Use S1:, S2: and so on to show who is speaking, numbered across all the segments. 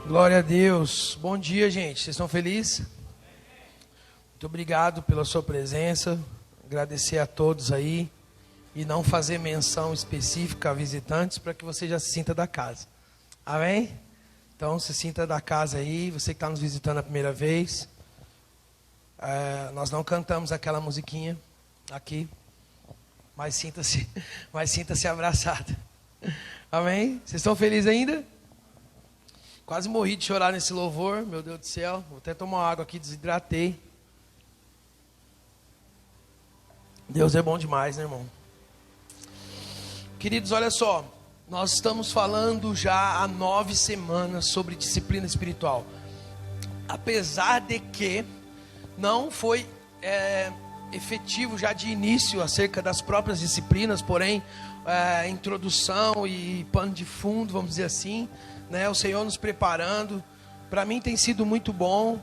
S1: Glória a Deus. Bom dia, gente. Vocês estão felizes? Muito obrigado pela sua presença. Agradecer a todos aí. E não fazer menção específica a visitantes para que você já se sinta da casa. Amém? Então, se sinta da casa aí. Você que está nos visitando a primeira vez. Nós não cantamos aquela musiquinha aqui. Mas sinta-se abraçado. Amém? Vocês estão felizes ainda? Quase morri de chorar nesse louvor, meu Deus do céu. Vou até tomar água aqui, desidratei. Deus é bom demais, né, irmão? Queridos, olha só. Nós estamos falando já há 9 semanas sobre disciplina espiritual. Apesar de que não foi efetivo já de início acerca das próprias disciplinas, porém, introdução e pano de fundo, vamos dizer assim, né? O Senhor nos preparando. Para mim tem sido muito bom.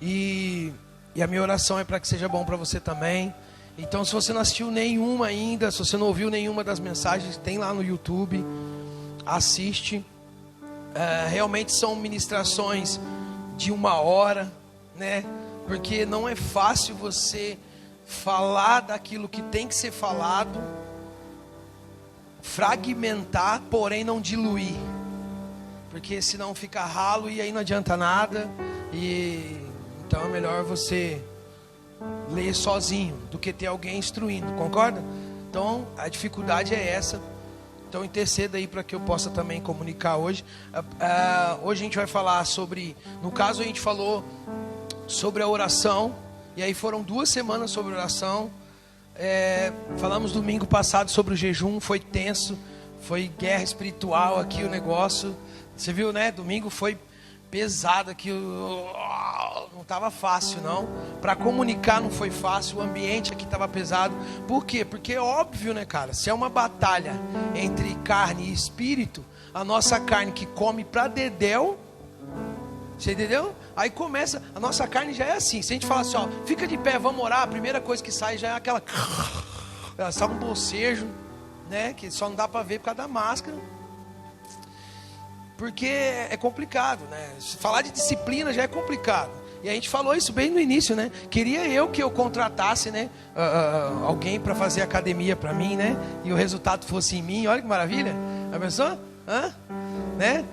S1: E a minha oração é para que seja bom para você também. Então, se você não assistiu nenhuma ainda, se você não ouviu nenhuma das mensagens, tem lá no YouTube. Assiste. Realmente são ministrações de 1 hora, né? Porque não é fácil você falar daquilo que tem que ser falado, fragmentar, porém não diluir. Porque senão fica ralo e aí não adianta nada. Então é melhor você ler sozinho do que ter alguém instruindo, concorda? Então a dificuldade é essa. Então interceda aí para que eu possa também comunicar hoje. Hoje a gente vai falar sobre, no caso a gente falou sobre a oração. E aí foram 2 semanas sobre oração. Falamos domingo passado sobre o jejum, foi tenso. Foi guerra espiritual aqui o negócio. Você viu, né? Domingo foi pesado aqui. Não estava fácil, não. Para comunicar não foi fácil. O ambiente aqui estava pesado. Por quê? Porque é óbvio, né, cara? Se é uma batalha entre carne e espírito, a nossa carne que come para dedéu. Você entendeu? Aí começa, a nossa carne já é assim. Se a gente falar assim, ó, fica de pé, vamos orar, a primeira coisa que sai já é aquela. Sai um bocejo, né? Que só não dá para ver por causa da máscara. Porque é complicado, né? Falar de disciplina já é complicado. E a gente falou isso bem no início, né? Queria que eu contratasse, né? Alguém para fazer academia para mim, né? E o resultado fosse em mim. Olha que maravilha. Já pensou? Né?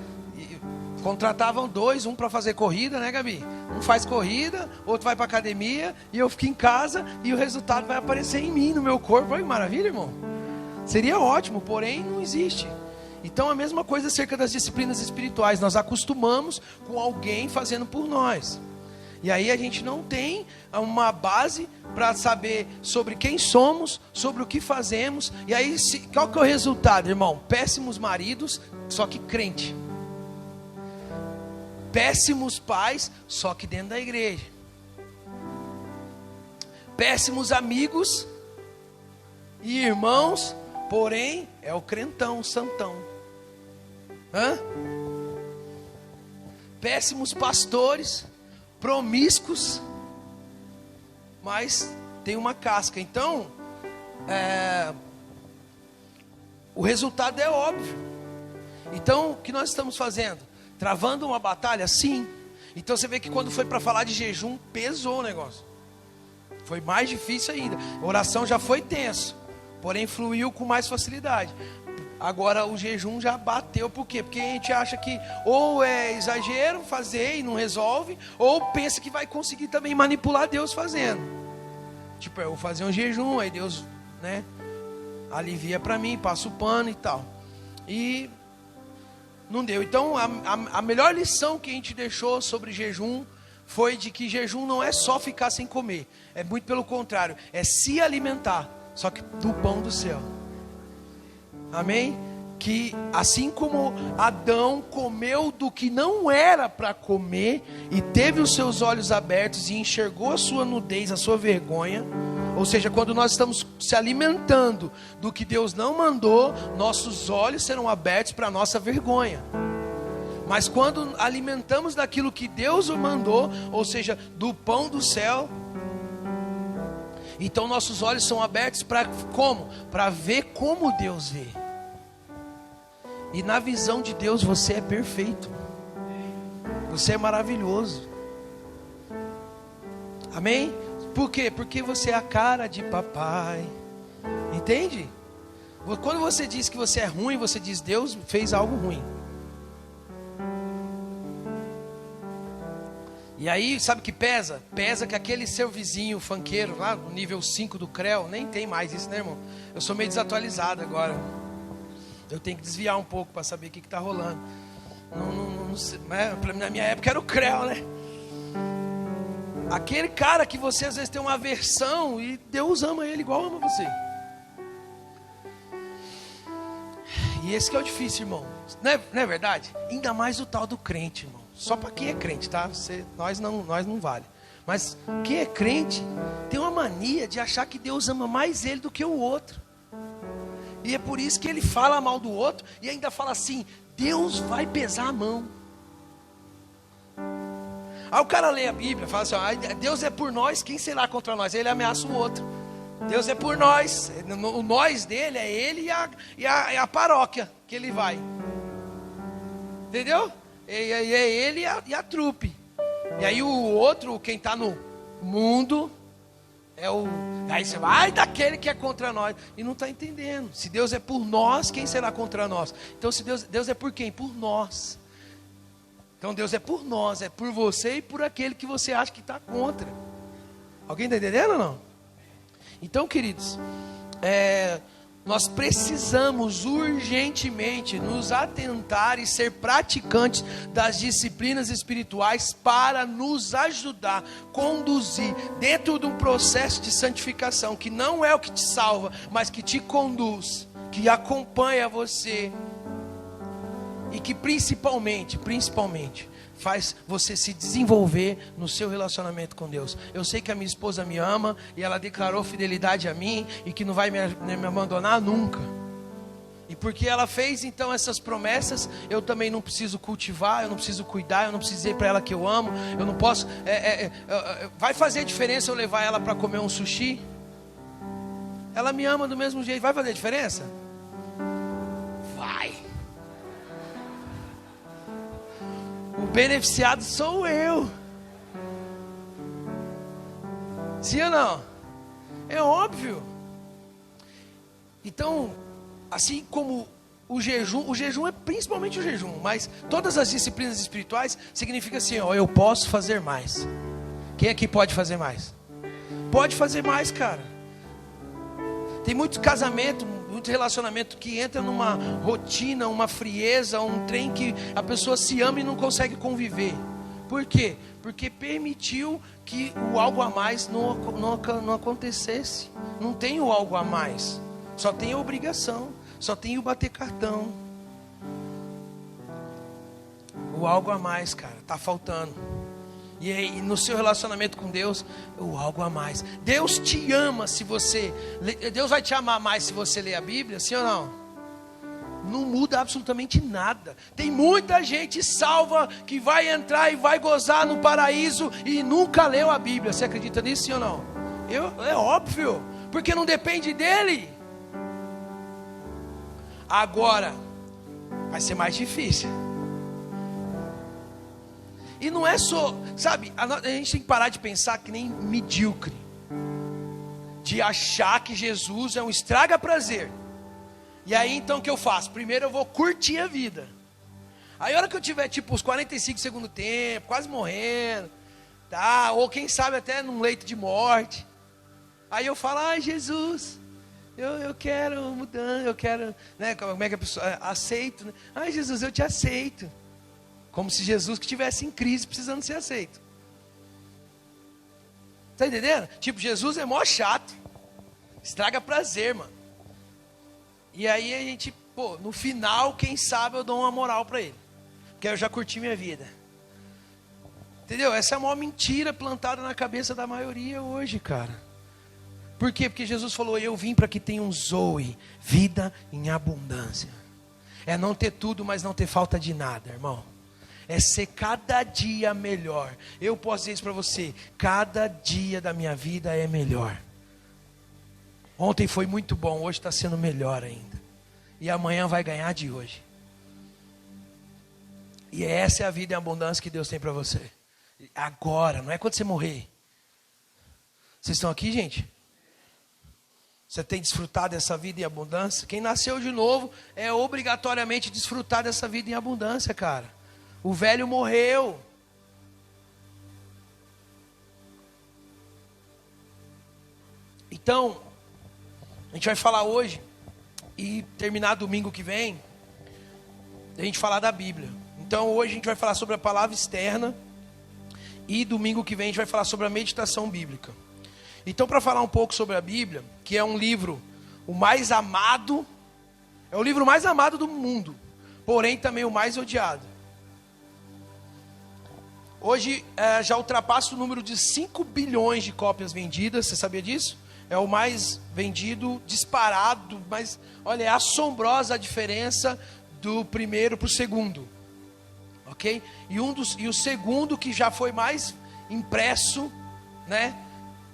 S1: Contratavam 2, um para fazer corrida, né, Gabi? Um faz corrida, outro vai para academia, e eu fico em casa e o resultado vai aparecer em mim, no meu corpo. Olha que maravilha, irmão. Seria ótimo, porém não existe. Então a mesma coisa acerca das disciplinas espirituais. Nós acostumamos com alguém fazendo por nós. E aí a gente não tem uma base para saber sobre quem somos, sobre o que fazemos. E aí qual que é o resultado, irmão? Péssimos maridos, só que crente. Péssimos pais, só que dentro da igreja. Péssimos amigos e irmãos, porém é o crentão, o santão. Péssimos pastores, promíscuos, mas tem uma casca. Então, o resultado é óbvio. Então, o que nós estamos fazendo? Travando uma batalha? Sim. Então você vê que quando foi para falar de jejum, pesou o negócio. Foi mais difícil ainda. A oração já foi tenso, porém fluiu com mais facilidade. Agora o jejum já bateu. Por quê? Porque a gente acha que ou é exagero fazer e não resolve, ou pensa que vai conseguir também manipular Deus fazendo. Tipo, eu vou fazer um jejum, aí Deus, né, alivia para mim, passa o pano e tal. E não deu. Então a melhor lição que a gente deixou sobre jejum foi de que jejum não é só ficar sem comer. É muito pelo contrário, é se alimentar, só que do pão do céu. Amém? Que assim como Adão comeu do que não era para comer e teve os seus olhos abertos e enxergou a sua nudez, a sua vergonha. Ou seja, quando nós estamos se alimentando do que Deus não mandou, nossos olhos serão abertos para a nossa vergonha. Mas quando alimentamos daquilo que Deus mandou, ou seja, do pão do céu, então nossos olhos são abertos para como? Para ver como Deus vê. E na visão de Deus você é perfeito. Você é maravilhoso. Amém? Por quê? Porque você é a cara de papai. Entende? Quando você diz que você é ruim, você diz Deus fez algo ruim. E aí, sabe o que pesa? Pesa que aquele seu vizinho funkeiro lá no nível 5 do CREO, nem tem mais isso, né, irmão? Eu sou meio desatualizado agora. Eu tenho que desviar um pouco para saber o que está rolando. Não sei, na minha época era o CREO, né? Aquele cara que você às vezes tem uma aversão e Deus ama ele igual ama você. E esse que é o difícil, irmão. Não é verdade? Ainda mais o tal do crente, irmão. Só para quem é crente, tá? Nós não vale. Mas quem é crente tem uma mania de achar que Deus ama mais ele do que o outro. E é por isso que ele fala mal do outro e ainda fala assim: Deus vai pesar a mão. Aí o cara lê a Bíblia, fala assim: Deus é por nós, quem será contra nós? Aí ele ameaça o outro. Deus é por nós. O nós dele é ele e a paróquia que ele vai. Entendeu? É ele e a trupe. E aí o outro, quem está no mundo, é o... Aí você vai daquele que é contra nós. E não está entendendo. Se Deus é por nós, quem será contra nós? Então se Deus é por quem? Por nós. Então Deus é por nós, é por você e por aquele que você acha que está contra. Alguém está entendendo ou não? Então, queridos, nós precisamos urgentemente nos atentar e ser praticantes das disciplinas espirituais para nos ajudar, conduzir dentro de um processo de santificação, que não é o que te salva, mas que te conduz, que acompanha você e que principalmente faz você se desenvolver no seu relacionamento com Deus. Eu sei que a minha esposa me ama e ela declarou fidelidade a mim e que não vai me abandonar nunca. E porque ela fez então essas promessas, eu também não preciso cultivar, eu não preciso cuidar, eu não preciso dizer para ela que eu amo, eu não posso. Vai fazer diferença eu levar ela para comer um sushi? Ela me ama do mesmo jeito, vai fazer diferença? Vai. O beneficiado sou eu. Sim ou não? É óbvio. Então, assim como o jejum é principalmente o jejum, mas todas as disciplinas espirituais significa assim, eu posso fazer mais. Quem aqui pode fazer mais? Pode fazer mais, cara. Tem muito casamento, muito relacionamento que entra numa rotina, uma frieza, um trem que a pessoa se ama e não consegue conviver. Por quê? Porque permitiu que o algo a mais não acontecesse. Não tem o algo a mais, só tem a obrigação, só tem o bater cartão. O algo a mais, cara, tá faltando. E aí, no seu relacionamento com Deus, o algo a mais. Deus te ama se você... Deus vai te amar mais se você ler a Bíblia, sim ou não? Não muda absolutamente nada. Tem muita gente salva que vai entrar e vai gozar no paraíso e nunca leu a Bíblia. Você acredita nisso, sim ou não? É óbvio, porque não depende dele. Agora, vai ser mais difícil. E não é só, sabe, a gente tem que parar de pensar que nem medíocre, de achar que Jesus é um estraga-prazer. E aí então o que eu faço? Primeiro eu vou curtir a vida. Aí a hora que eu tiver tipo os 45 segundo tempo, quase morrendo, tá? Ou quem sabe até num leito de morte. Aí eu falo, Jesus, eu quero mudança, eu quero, né? Como é que a pessoa aceito, né? Jesus, eu te aceito. Como se Jesus que estivesse em crise, precisando ser aceito. Tá entendendo? Tipo, Jesus é mó chato. Estraga prazer, mano. E aí a gente, no final, quem sabe eu dou uma moral pra ele. Porque eu já curti minha vida. Entendeu? Essa é a maior mentira plantada na cabeça da maioria hoje, cara. Por quê? Porque Jesus falou, eu vim para que tenham zoe, vida em abundância. É não ter tudo, mas não ter falta de nada, irmão. É ser cada dia melhor. Eu posso dizer isso para você, cada dia da minha vida é melhor. Ontem foi muito bom, hoje está sendo melhor ainda. E amanhã vai ganhar de hoje. E essa é a vida em abundância que Deus tem para você. Agora, não é quando você morrer. Vocês estão aqui, gente? Você tem desfrutado dessa vida em abundância? Quem nasceu de novo é obrigatoriamente desfrutar dessa vida em abundância, cara. O velho morreu. Então, a gente vai falar hoje e terminar domingo que vem, a gente falar da Bíblia. Então hoje a gente vai falar sobre a palavra externa e domingo que vem a gente vai falar sobre a meditação bíblica. Então, para falar um pouco sobre a Bíblia, que é um livro o mais amado, é o livro mais amado do mundo, porém também o mais odiado. Hoje já ultrapassa o número de 5 bilhões de cópias vendidas, você sabia disso? É o mais vendido, disparado, mas olha, é assombrosa a diferença do primeiro para o segundo. Ok? E o segundo que já foi mais impresso, né?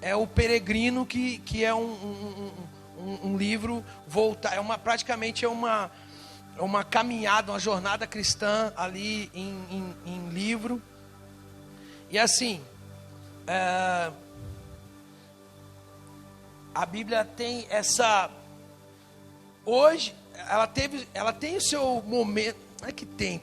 S1: É o Peregrino, que é um livro voltar, praticamente é uma caminhada, uma jornada cristã ali em livro. E assim, a Bíblia tem essa, hoje ela tem o seu momento,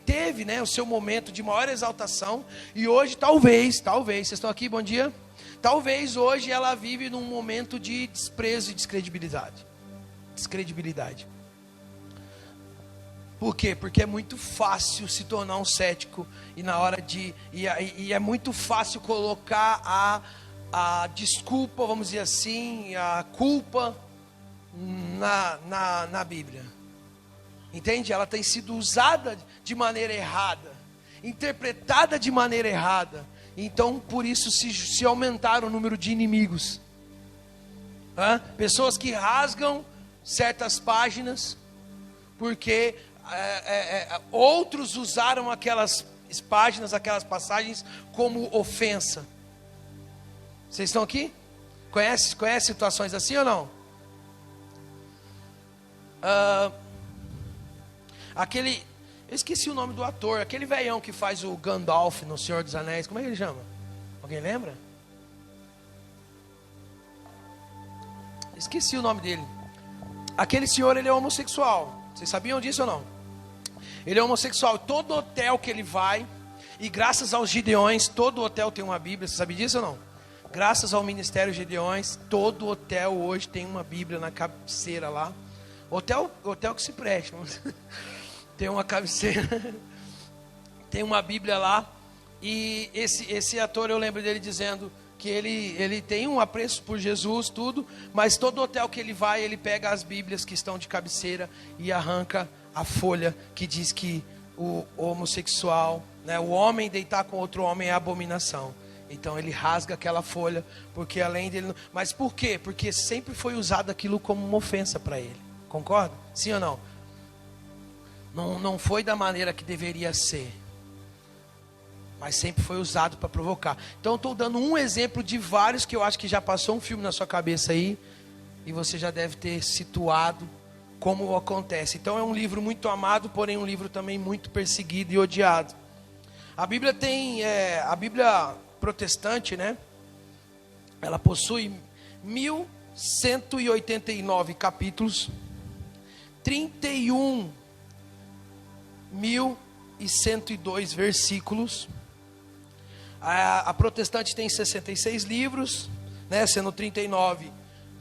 S1: teve, né, o seu momento de maior exaltação, e hoje talvez, vocês estão aqui, bom dia? Talvez hoje ela vive num momento de desprezo e descredibilidade. Por quê? Porque é muito fácil se tornar um cético e é muito fácil colocar a desculpa, vamos dizer assim, a culpa na Bíblia. Entende? Ela tem sido usada de maneira errada, interpretada de maneira errada. Então, por isso se aumentar o número de inimigos. Pessoas que rasgam certas páginas, porque outros usaram aquelas páginas, aquelas passagens como ofensa. Vocês estão aqui? Conhece situações assim ou não? Eu esqueci o nome do ator, aquele velhão que faz o Gandalf no Senhor dos Anéis, como é que ele chama? Alguém lembra? Esqueci o nome dele. Aquele senhor, ele é homossexual. Vocês sabiam disso ou não? Ele é homossexual. Todo hotel que ele vai, e graças aos Gideões, todo hotel tem uma Bíblia. Você sabia disso ou não? Graças ao Ministério Gideões, todo hotel hoje tem uma Bíblia na cabeceira lá. Hotel que se presta. Tem uma cabeceira, tem uma Bíblia lá. E esse ator, eu lembro dele dizendo que ele tem um apreço por Jesus, tudo, mas todo hotel que ele vai, ele pega as Bíblias que estão de cabeceira e arranca a folha que diz que o homossexual, né, o homem deitar com outro homem é abominação. Então ele rasga aquela folha, porque além dele... Mas por quê? Porque sempre foi usado aquilo como uma ofensa para ele. Concorda? Sim ou não? Não foi da maneira que deveria ser, mas sempre foi usado para provocar. Então estou dando um exemplo de vários que eu acho que já passou um filme na sua cabeça aí, e você já deve ter situado como acontece. Então é um livro muito amado, porém um livro também muito perseguido e odiado. A Bíblia tem, a Bíblia protestante, né? Ela possui 1189 capítulos, 31.102 versículos. A protestante tem 66 livros, né, sendo 39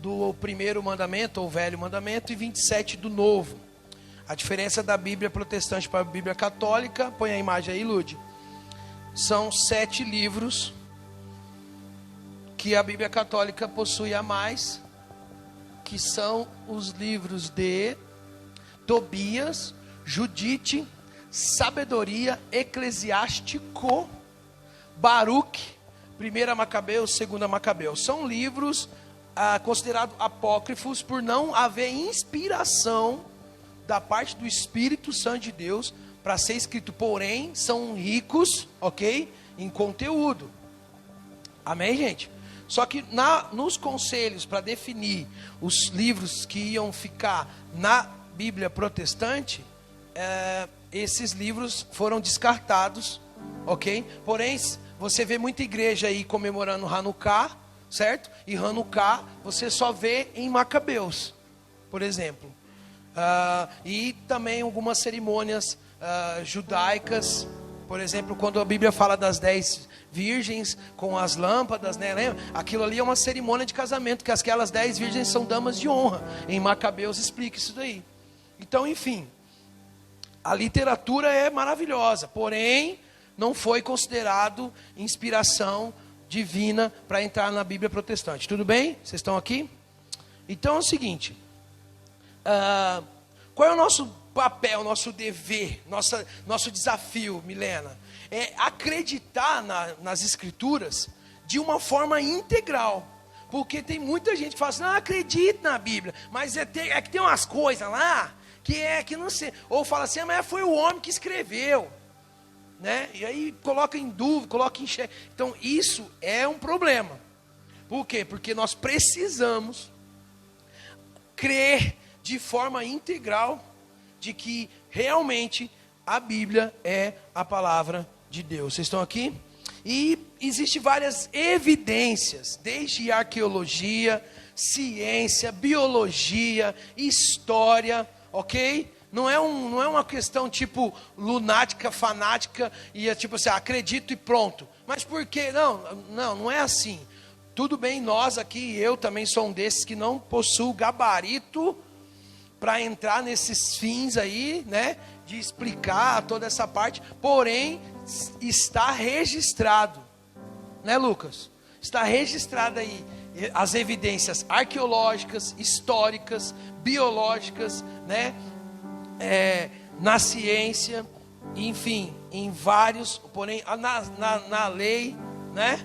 S1: do primeiro mandamento, ou velho mandamento, e 27 do novo. A diferença da Bíblia protestante para a Bíblia católica, põe a imagem aí, Lud, são 7 livros que a Bíblia católica possui a mais, que são os livros de Tobias, Judite, Sabedoria, Eclesiástico, Baruque, 1 Macabeus, 2 Macabeus. São livros considerados apócrifos por não haver inspiração da parte do Espírito Santo de Deus para ser escrito, porém são ricos, ok, em conteúdo. Amém, gente? Só que nos conselhos para definir os livros que iam ficar na Bíblia protestante, esses livros foram descartados, ok? Porém, você vê muita igreja aí comemorando Hanukkah, certo? E Hanukkah você só vê em Macabeus, por exemplo. E também algumas cerimônias judaicas, por exemplo, quando a Bíblia fala das 10 virgens com as lâmpadas, né? Lembra? Aquilo ali é uma cerimônia de casamento, que aquelas 10 virgens são damas de honra. Em Macabeus explica isso daí. Então, enfim, a literatura é maravilhosa, porém não foi considerado inspiração divina para entrar na Bíblia protestante. Tudo bem? Vocês estão aqui? Então é o seguinte, qual é o nosso papel, nosso dever, nosso desafio, Milena? É acreditar nas Escrituras de uma forma integral. Porque tem muita gente que fala assim, não acredito na Bíblia, mas é que tem umas coisas lá que não sei. Ou fala assim, mas foi o homem que escreveu, né? E aí coloca em dúvida, coloca em xeque. Então isso é um problema. Por quê? Porque nós precisamos crer de forma integral de que realmente a Bíblia é a palavra de Deus. Vocês estão aqui? E existem várias evidências, desde arqueologia, ciência, biologia, história, ok? Não é uma questão lunática, fanática, e é tipo assim, acredito e pronto. Mas por quê? Não é assim. Tudo bem, nós aqui, eu também sou um desses que não possuo gabarito para entrar nesses fins aí, né? De explicar toda essa parte, porém, está registrado, né, Lucas? Está registrado aí as evidências arqueológicas, históricas, biológicas, né? Na ciência, enfim, em vários, porém, na lei, né?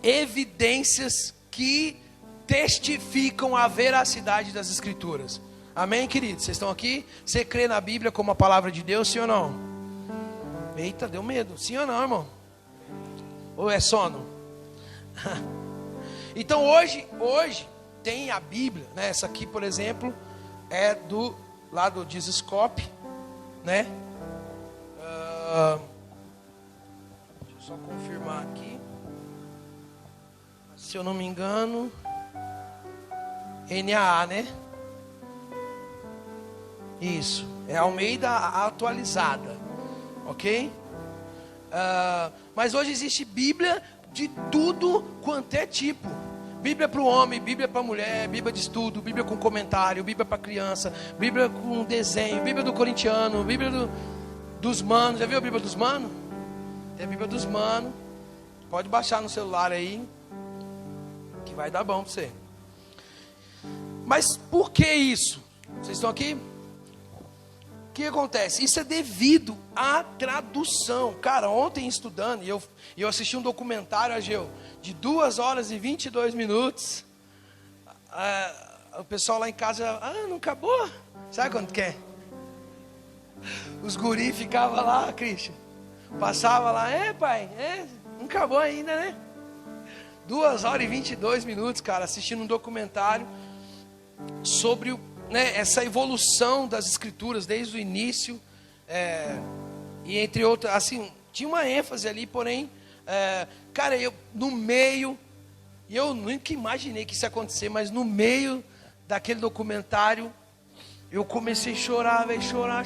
S1: Evidências que testificam a veracidade das Escrituras. Amém, queridos? Vocês estão aqui? Você crê na Bíblia como a palavra de Deus, sim ou não? Eita, deu medo. Sim ou não, irmão? Ou é sono? Então hoje tem a Bíblia, né? Essa aqui, por exemplo, é lá do Jesus Cop, né? Deixa eu só confirmar aqui. Se eu não me engano, NAA, né? Isso, é Almeida atualizada, ok? Mas hoje existe Bíblia de tudo quanto é tipo. Bíblia para o homem, Bíblia para a mulher, Bíblia de estudo, Bíblia com comentário, Bíblia para criança, Bíblia com desenho, Bíblia do corintiano, Bíblia dos manos. Já viu a Bíblia dos manos? Tem a Bíblia dos manos. Pode baixar no celular aí, que vai dar bom para você. Mas por que isso? Vocês estão aqui? O que acontece? Isso é devido à tradução. Cara, ontem estudando, eu assisti um documentário, Ageu, de 2 horas e 22 minutos. O pessoal lá em casa, não acabou? Sabe quando quer? Os guri ficavam lá, Christian. Passava lá, pai, não acabou ainda, né? 2 horas e 22 minutos, cara, assistindo um documentário sobre essa evolução das Escrituras desde o início, e entre outras, assim, tinha uma ênfase ali, porém, cara, eu no meio, eu nunca imaginei que isso ia acontecer, mas no meio daquele documentário, eu comecei a chorar, velho, chorar,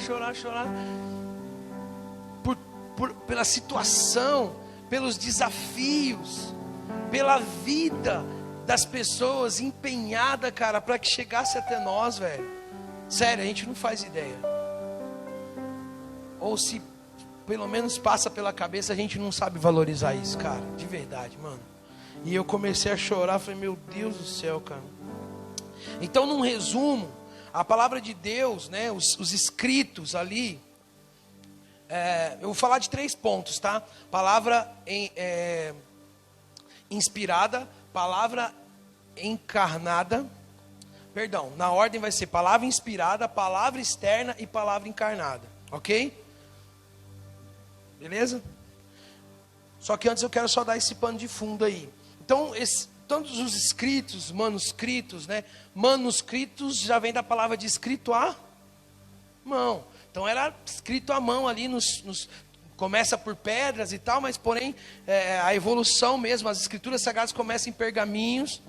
S1: pela situação, pelos desafios, pela vida das pessoas empenhada, cara, para que chegasse até nós, velho. Sério, a gente não faz ideia. Ou se pelo menos passa pela cabeça, a gente não sabe valorizar isso, cara, de verdade, mano. E eu comecei a chorar, falei, meu Deus do céu, cara. Então, num resumo, a palavra de Deus, né, os escritos ali, eu vou falar de 3 pontos, tá? Palavra inspirada, palavra encarnada, perdão, na ordem vai ser palavra inspirada, palavra externa e palavra encarnada, ok? Beleza? Só que antes eu quero só dar esse pano de fundo aí. Então, todos os escritos, manuscritos, né? Manuscritos já vem da palavra de escrito a mão. Então era escrito à mão ali, começa por pedras e tal, mas porém a evolução mesmo, as escrituras sagradas começam em pergaminhos,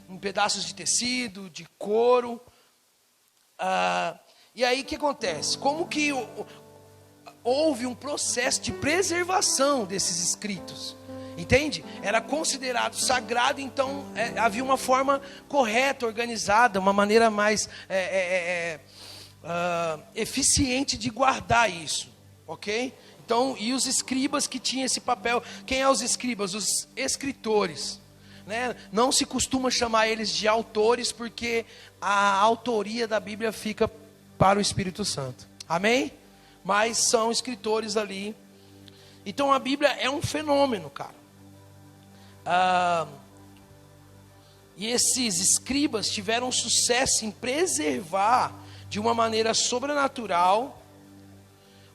S1: em pedaços de tecido, de couro. E aí o que acontece? Como que houve um processo de preservação desses escritos? Entende? Era considerado sagrado, então havia uma forma correta, organizada, uma maneira mais eficiente de guardar isso, ok? Então, e os escribas que tinham esse papel, quem é os escribas? Os escritores, né? Não se costuma chamar eles de autores, porque a autoria da Bíblia fica para o Espírito Santo, amém? Mas são escritores ali. Então a Bíblia é um fenômeno, cara. E esses escribas tiveram sucesso em preservar de uma maneira sobrenatural,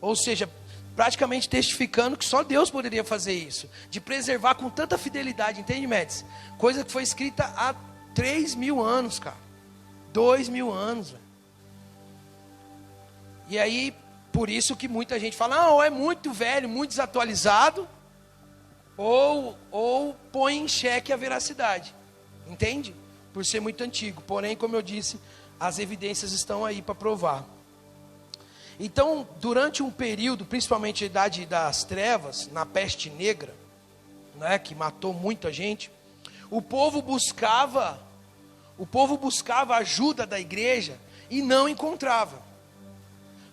S1: ou seja, praticamente testificando que só Deus poderia fazer isso, de preservar com tanta fidelidade, entende, Médici? Coisa que foi escrita há 3.000 anos, cara, 2.000 anos, velho. E aí, por isso que muita gente fala, ou é muito velho, muito desatualizado, ou põe em xeque a veracidade, entende? Por ser muito antigo. Porém, como eu disse, as evidências estão aí para provar. Então, durante um período, principalmente a Idade das Trevas, na peste negra, né, que matou muita gente, o povo buscava a ajuda da igreja e não encontrava.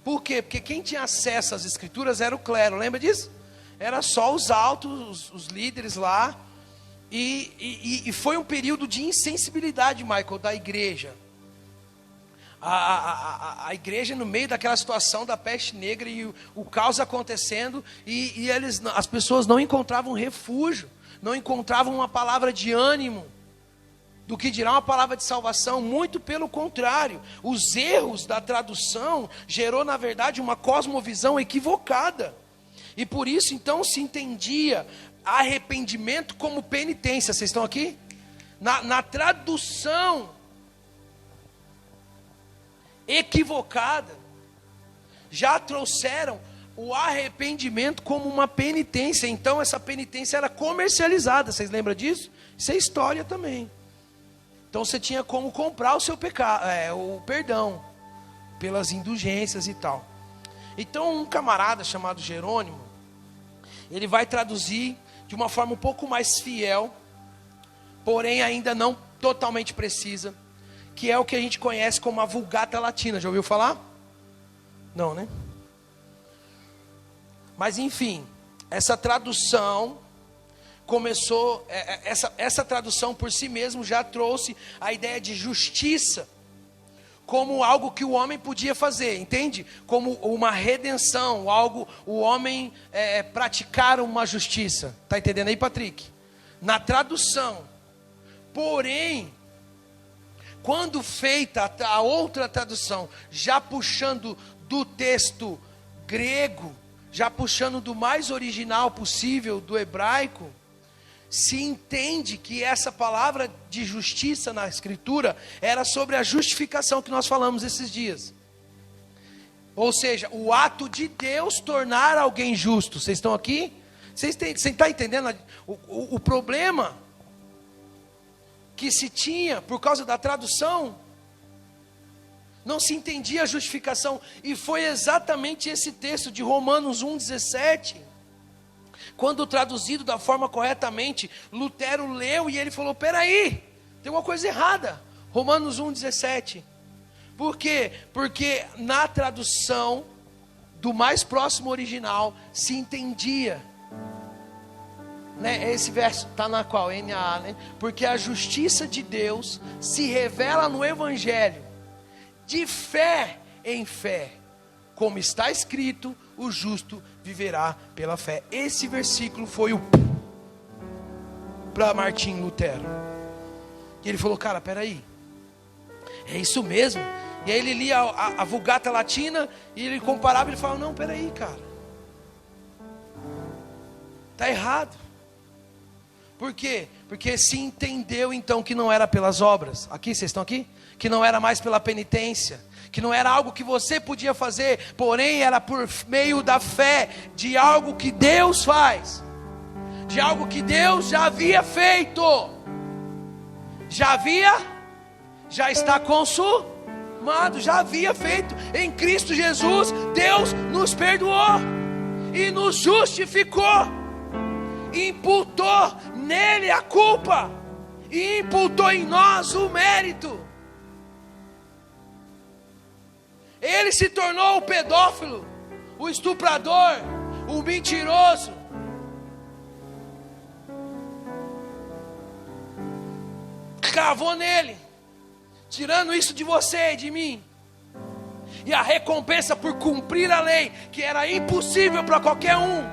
S1: Por quê? Porque quem tinha acesso às escrituras era o clero, lembra disso? Era só os altos, os líderes lá. E foi um período de insensibilidade, Michael, da igreja. A igreja no meio daquela situação da peste negra e o caos acontecendo. E as pessoas não encontravam refúgio, não encontravam uma palavra de ânimo, do que dirá uma palavra de salvação. Muito pelo contrário, os erros da tradução gerou na verdade uma cosmovisão equivocada. E por isso, então, se entendia arrependimento como penitência. Vocês estão aqui? Na tradução equivocada, já trouxeram o arrependimento como uma penitência. Então, essa penitência era comercializada. Vocês lembram disso? Isso é história também. Então, você tinha como comprar o seu pecado, o perdão, pelas indulgências e tal. Então, um camarada chamado Jerônimo, ele vai traduzir de uma forma um pouco mais fiel, porém ainda não totalmente precisa, que é o que a gente conhece como a Vulgata Latina. Já ouviu falar? Não, né? Mas enfim, essa tradução começou, essa tradução por si mesmo já trouxe a ideia de justiça como algo que o homem podia fazer, entende? Como uma redenção, o homem praticar uma justiça. Está entendendo aí, Patrick? Na tradução. Porém, quando feita a outra tradução, já puxando do texto grego, já puxando do mais original possível, do hebraico, se entende que essa palavra de justiça na escritura era sobre a justificação que nós falamos esses dias. Ou seja, o ato de Deus tornar alguém justo. Vocês estão aqui? Você está entendendo o problema que se tinha por causa da tradução? Não se entendia a justificação. E foi exatamente esse texto de Romanos 1,17. Quando traduzido da forma corretamente, Lutero leu e ele falou, peraí, tem uma coisa errada. Romanos 1,17. Por quê? Porque na tradução do mais próximo original se entendia, né? Esse verso está na qual? NA, né? Porque a justiça de Deus se revela no Evangelho, de fé em fé, como está escrito, o justo viverá pela fé. Esse versículo foi para Martim Lutero. E ele falou, cara, peraí, é isso mesmo? E aí ele lia a Vulgata Latina e ele comparava e ele falava, não, peraí, cara, está errado. Por quê? Porque se entendeu então que não era pelas obras. Aqui, vocês estão aqui? Que não era mais pela penitência, que não era algo que você podia fazer, porém era por meio da fé, de algo que Deus faz, de algo que Deus já havia feito, já está consumado, já havia feito em Cristo Jesus. Deus nos perdoou e nos justificou, imputou nele a culpa e imputou em nós o mérito. Ele se tornou o pedófilo, o estuprador, o mentiroso. Cravou nele, tirando isso de você e de mim. E a recompensa por cumprir a lei, que era impossível para qualquer um,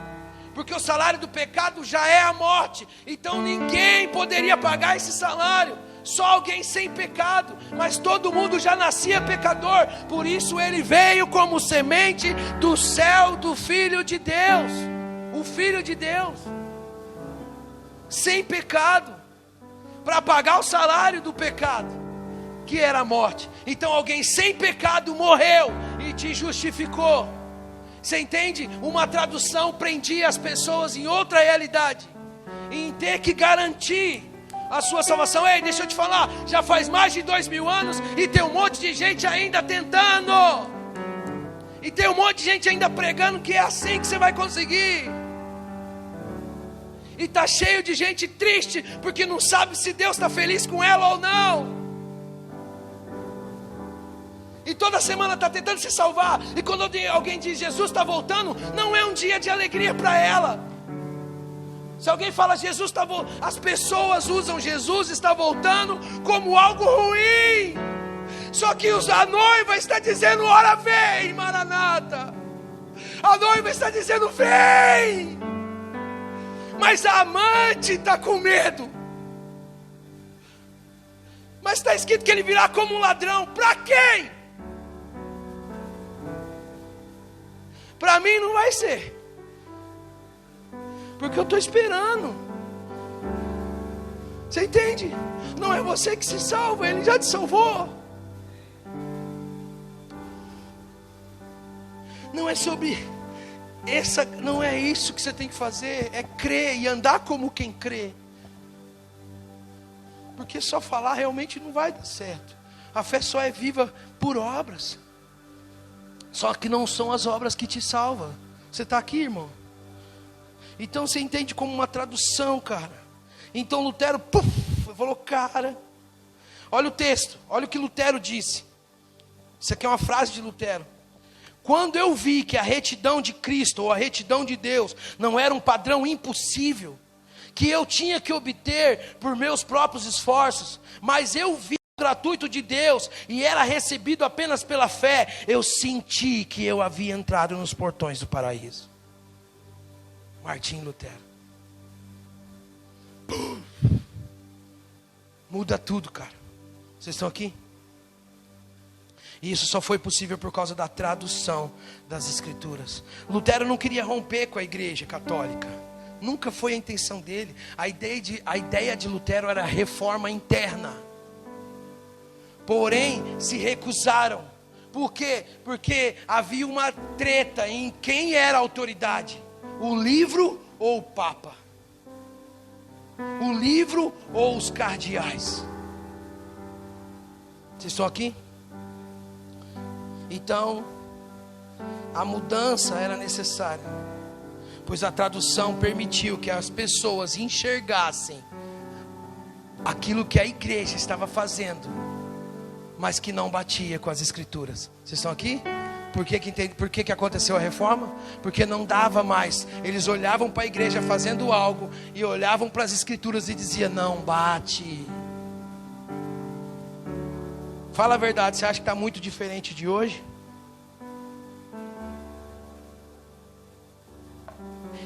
S1: porque o salário do pecado já é a morte. Então ninguém poderia pagar esse salário, só alguém sem pecado. Mas todo mundo já nascia pecador. Por isso ele veio como semente do céu do Filho de Deus, o Filho de Deus, sem pecado, para pagar o salário do pecado, que era a morte. Então alguém sem pecado morreu e te justificou. Você entende? Uma tradução prendia as pessoas em outra realidade, em ter que garantir a sua salvação. Ei, deixa eu te falar, já faz mais de 2000 anos e tem um monte de gente ainda tentando, e tem um monte de gente ainda pregando que é assim que você vai conseguir. E está cheio de gente triste, porque não sabe se Deus está feliz com ela ou não. E toda semana está tentando se salvar. E quando alguém diz Jesus está voltando, não é um dia de alegria para ela. Se alguém fala Jesus está voltando, as pessoas usam Jesus está voltando como algo ruim. Só que a noiva está dizendo, ora vem, Maranata. A noiva está dizendo, vem. Mas a amante está com medo. Mas está escrito que ele virá como um ladrão. Para quem? Para mim não vai ser, porque eu estou esperando. Você entende? Não é você que se salva, Ele já te salvou. Não é sobre não é isso que você tem que fazer. É crer e andar como quem crê. Porque só falar realmente não vai dar certo. A fé só é viva por obras. Só que não são as obras que te salvam. Você está aqui, irmão? Então você entende como uma tradução, cara. Então Lutero, falou, cara, olha o texto, olha o que Lutero disse. Isso aqui é uma frase de Lutero. Quando eu vi que a retidão de Cristo, ou a retidão de Deus, não era um padrão impossível, que eu tinha que obter por meus próprios esforços, mas eu vi gratuito de Deus e era recebido apenas pela fé, eu senti que eu havia entrado nos portões do paraíso. Martim Lutero. Muda tudo, cara. Vocês estão aqui? E isso só foi possível por causa da tradução das escrituras. Lutero não queria romper com a igreja católica. Nunca foi a intenção dele. A ideia de Lutero era reforma interna. Porém, se recusaram. Por quê? Porque havia uma treta em quem era a autoridade: o livro ou o Papa, o livro ou os cardeais. Vocês estão aqui? Então, a mudança era necessária, pois a tradução permitiu que as pessoas enxergassem aquilo que a igreja estava fazendo, mas que não batia com as escrituras. Vocês estão aqui? Por que aconteceu a reforma? Porque não dava mais. Eles olhavam para a igreja fazendo algo e olhavam para as escrituras e diziam, não bate. Fala a verdade, você acha que está muito diferente de hoje?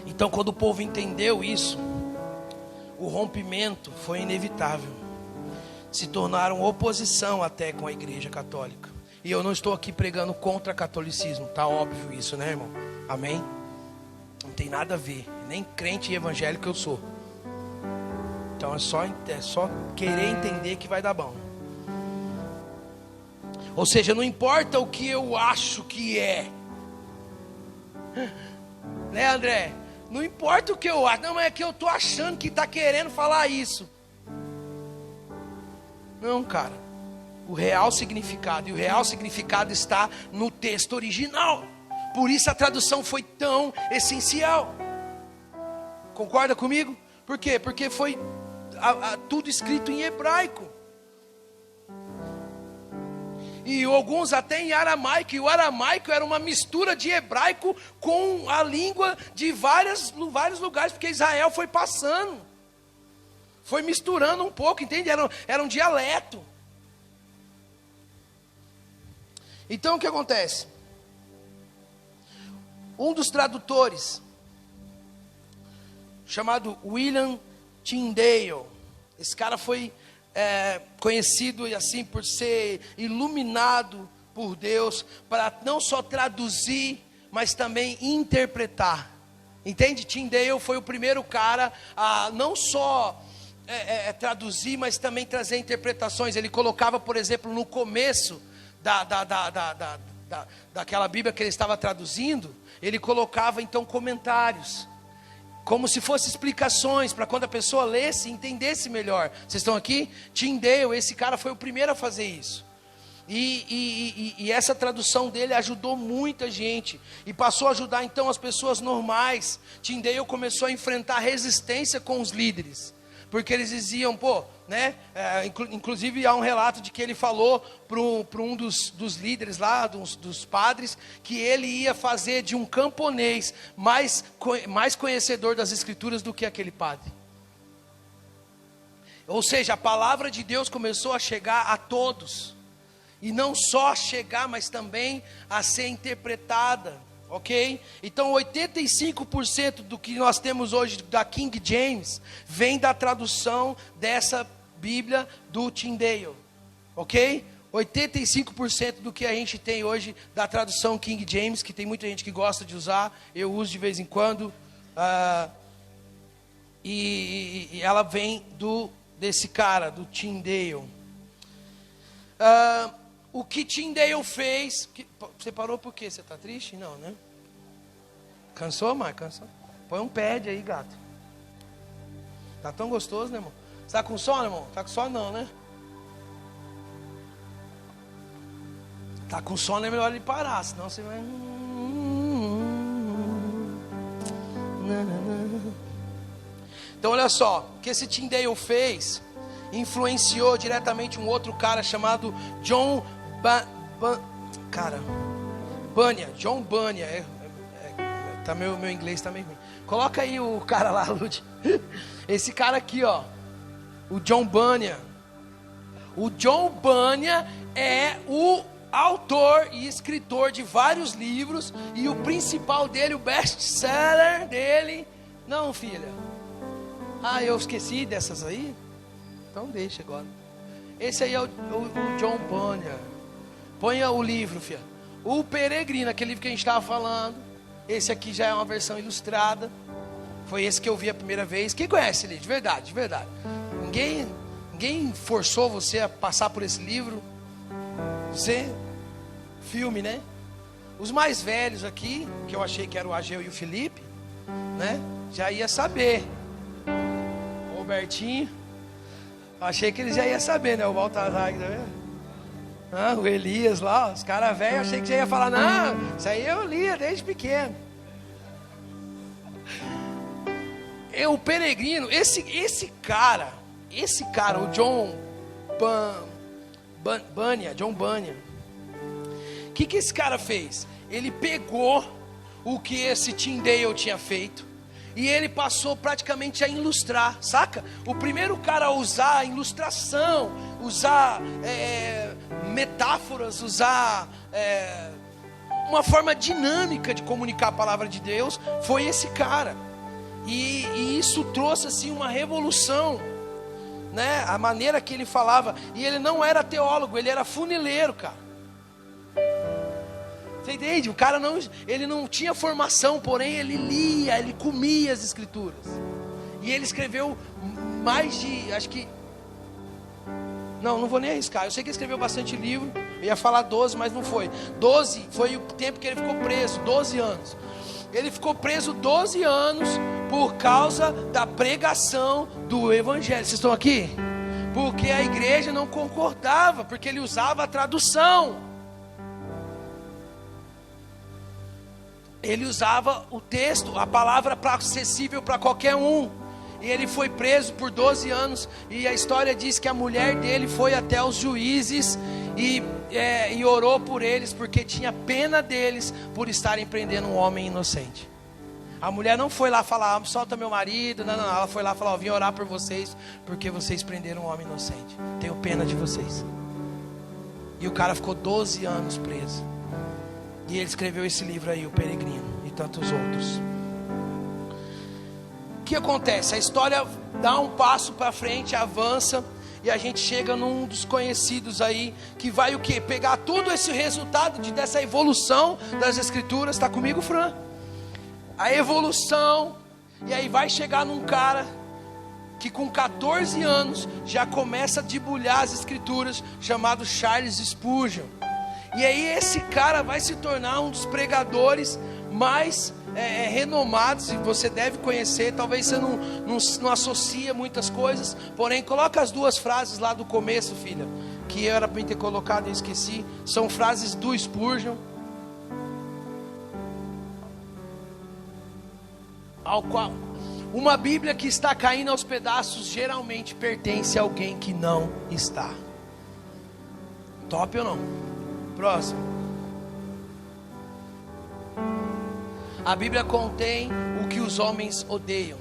S1: Então quando o povo entendeu isso, o rompimento foi inevitável. Se tornaram oposição até com a igreja católica. E eu não estou aqui pregando contra catolicismo, tá óbvio isso, né, irmão? Amém? Não tem nada a ver, nem crente e evangélico eu sou. Então é só querer entender que vai dar bom. Ou seja, não importa o que eu acho que é. Né, André? Não importa o que eu acho. Não, mas é que eu estou achando que está querendo falar isso. Não, cara. O real significado. E o real significado está no texto original. Por isso a tradução foi tão essencial. Concorda comigo? Por quê? Porque foi tudo escrito em hebraico. E alguns até em aramaico. E o aramaico era uma mistura de hebraico com a língua de vários lugares. Porque Israel foi passando. Foi misturando um pouco, entende? Era um dialeto. Então o que acontece? Um dos tradutores, chamado William Tyndale, esse cara foi conhecido assim por ser iluminado por Deus para não só traduzir, mas também interpretar. Entende? Tyndale foi o primeiro cara a não só traduzir, mas também trazer interpretações. Ele colocava, por exemplo, no começo daquela Bíblia que ele estava traduzindo, ele colocava então comentários, como se fossem explicações, para quando a pessoa lesse, entendesse melhor. Vocês estão aqui? Tyndale, esse cara foi o primeiro a fazer isso. E essa tradução dele ajudou muita gente. E passou a ajudar então as pessoas normais. Tyndale começou a enfrentar resistência com os líderes. Porque eles diziam, né? Inclusive há um relato de que ele falou para um dos líderes lá, dos padres, que ele ia fazer de um camponês mais conhecedor das escrituras do que aquele padre. Ou seja, a palavra de Deus começou a chegar a todos. E não só a chegar, mas também a ser interpretada. Ok? Então 85% do que nós temos hoje da King James vem da tradução dessa Bíblia do Tyndale. Ok? 85% do que a gente tem hoje da tradução King James, que tem muita gente que gosta de usar, eu uso de vez em quando, e ela vem desse cara, do Tyndale. O que Tyndale fez... Você parou por quê? Você está triste? Não, né? Cansou, Marcos? Cansou? Põe um pad aí, gato. Tá tão gostoso, né, irmão? Você tá com sono, irmão? Tá com sono não, né? Tá com sono, é melhor ele parar, senão você vai... Então olha só, o que esse Tyndale fez influenciou diretamente um outro cara chamado John Bunyan. John Bunyan. Tá meu inglês tá meio ruim. Coloca aí o cara lá, Lud. Esse cara aqui, ó. O John Bunyan. O John Bunyan é o autor e escritor de vários livros. E o principal dele, o best-seller dele... Não, filha. Eu esqueci dessas aí? Então deixa agora. Esse aí é o John Bunyan. Ponha o livro, filha. O Peregrino, aquele livro que a gente estava falando. Esse aqui já é uma versão ilustrada. Foi esse que eu vi a primeira vez. Quem conhece ele? De verdade, de verdade. Ninguém forçou você a passar por esse livro. Você, filme, né? Os mais velhos aqui, que eu achei que era o Ageu e o Felipe, né? Já ia saber. O Robertinho, achei que eles já iam saber, né? O Baltazar, tá vendo? O Elias lá, os caras velhos, achei que já ia falar, não, isso aí eu lia desde pequeno. O Peregrino, esse cara, o John Bunyan, o que esse cara fez? Ele pegou o que esse Tyndale tinha feito e ele passou praticamente a ilustrar, saca? O primeiro cara a usar a ilustração, usar metáforas, usar uma forma dinâmica de comunicar a palavra de Deus, foi esse cara. E isso trouxe assim uma revolução, né? A maneira que ele falava. E ele não era teólogo, ele era funileiro, cara. Você entende? O cara ele não tinha formação, porém ele lia, ele comia as escrituras. E ele escreveu acho que, não vou nem arriscar, eu sei que ele escreveu bastante livro, eu ia falar 12, mas não foi. 12 foi o tempo que ele ficou preso, 12 anos. Ele ficou preso 12 anos por causa da pregação do evangelho. Vocês estão aqui? Porque a igreja não concordava, porque ele usava a tradução. Ele usava o texto, a palavra acessível para qualquer um. E ele foi preso por 12 anos. E a história diz que a mulher dele foi até os juízes e orou por eles, porque tinha pena deles por estarem prendendo um homem inocente. A mulher não foi lá falar, solta meu marido. Não. Ela foi lá falar, vim orar por vocês, porque vocês prenderam um homem inocente. Tenho pena de vocês. E o cara ficou 12 anos preso. E ele escreveu esse livro aí, O Peregrino, e tantos outros. O que acontece? A história dá um passo para frente, avança, e a gente chega num dos conhecidos aí, que vai o quê? Pegar todo esse resultado dessa evolução das escrituras. Está comigo, Fran? A evolução, e aí vai chegar num cara que com 14 anos já começa a debulhar as escrituras, chamado Charles Spurgeon. E aí esse cara vai se tornar um dos pregadores mais renomados, e você deve conhecer. Talvez você não associa muitas coisas, porém coloca as duas frases lá do começo, filha, que era para mim ter colocado e eu esqueci. São frases do Spurgeon, ao qual uma Bíblia que está caindo aos pedaços geralmente pertence a alguém que não está. Top ou não? Próximo. A Bíblia contém o que os homens odeiam.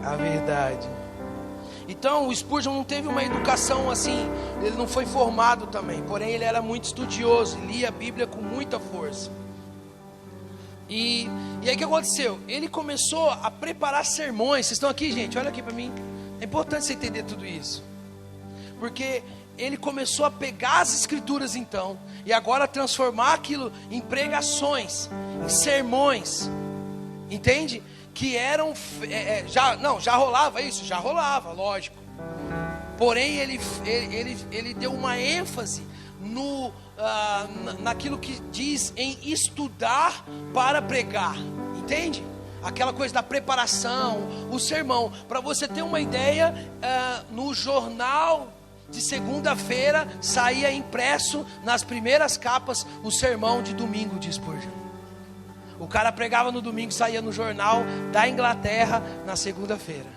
S1: A verdade. Então o Spurgeon não teve uma educação assim, ele não foi formado também, porém ele era muito estudioso, lia a Bíblia com muita força. E aí o que aconteceu? Ele começou a preparar sermões. Vocês estão aqui, gente? Olha aqui para mim. É importante você entender tudo isso, porque ele começou a pegar as escrituras então, e agora transformar aquilo em pregações, em sermões, entende? Que eram, já rolava isso? Já rolava, lógico. Porém ele deu uma ênfase naquilo que diz em estudar para pregar, entende? Aquela coisa da preparação, o sermão. Para você ter uma ideia, no jornal de segunda-feira saía impresso nas primeiras capas o sermão de domingo de Spurgeon. O cara pregava no domingo, saía no jornal da Inglaterra na segunda-feira.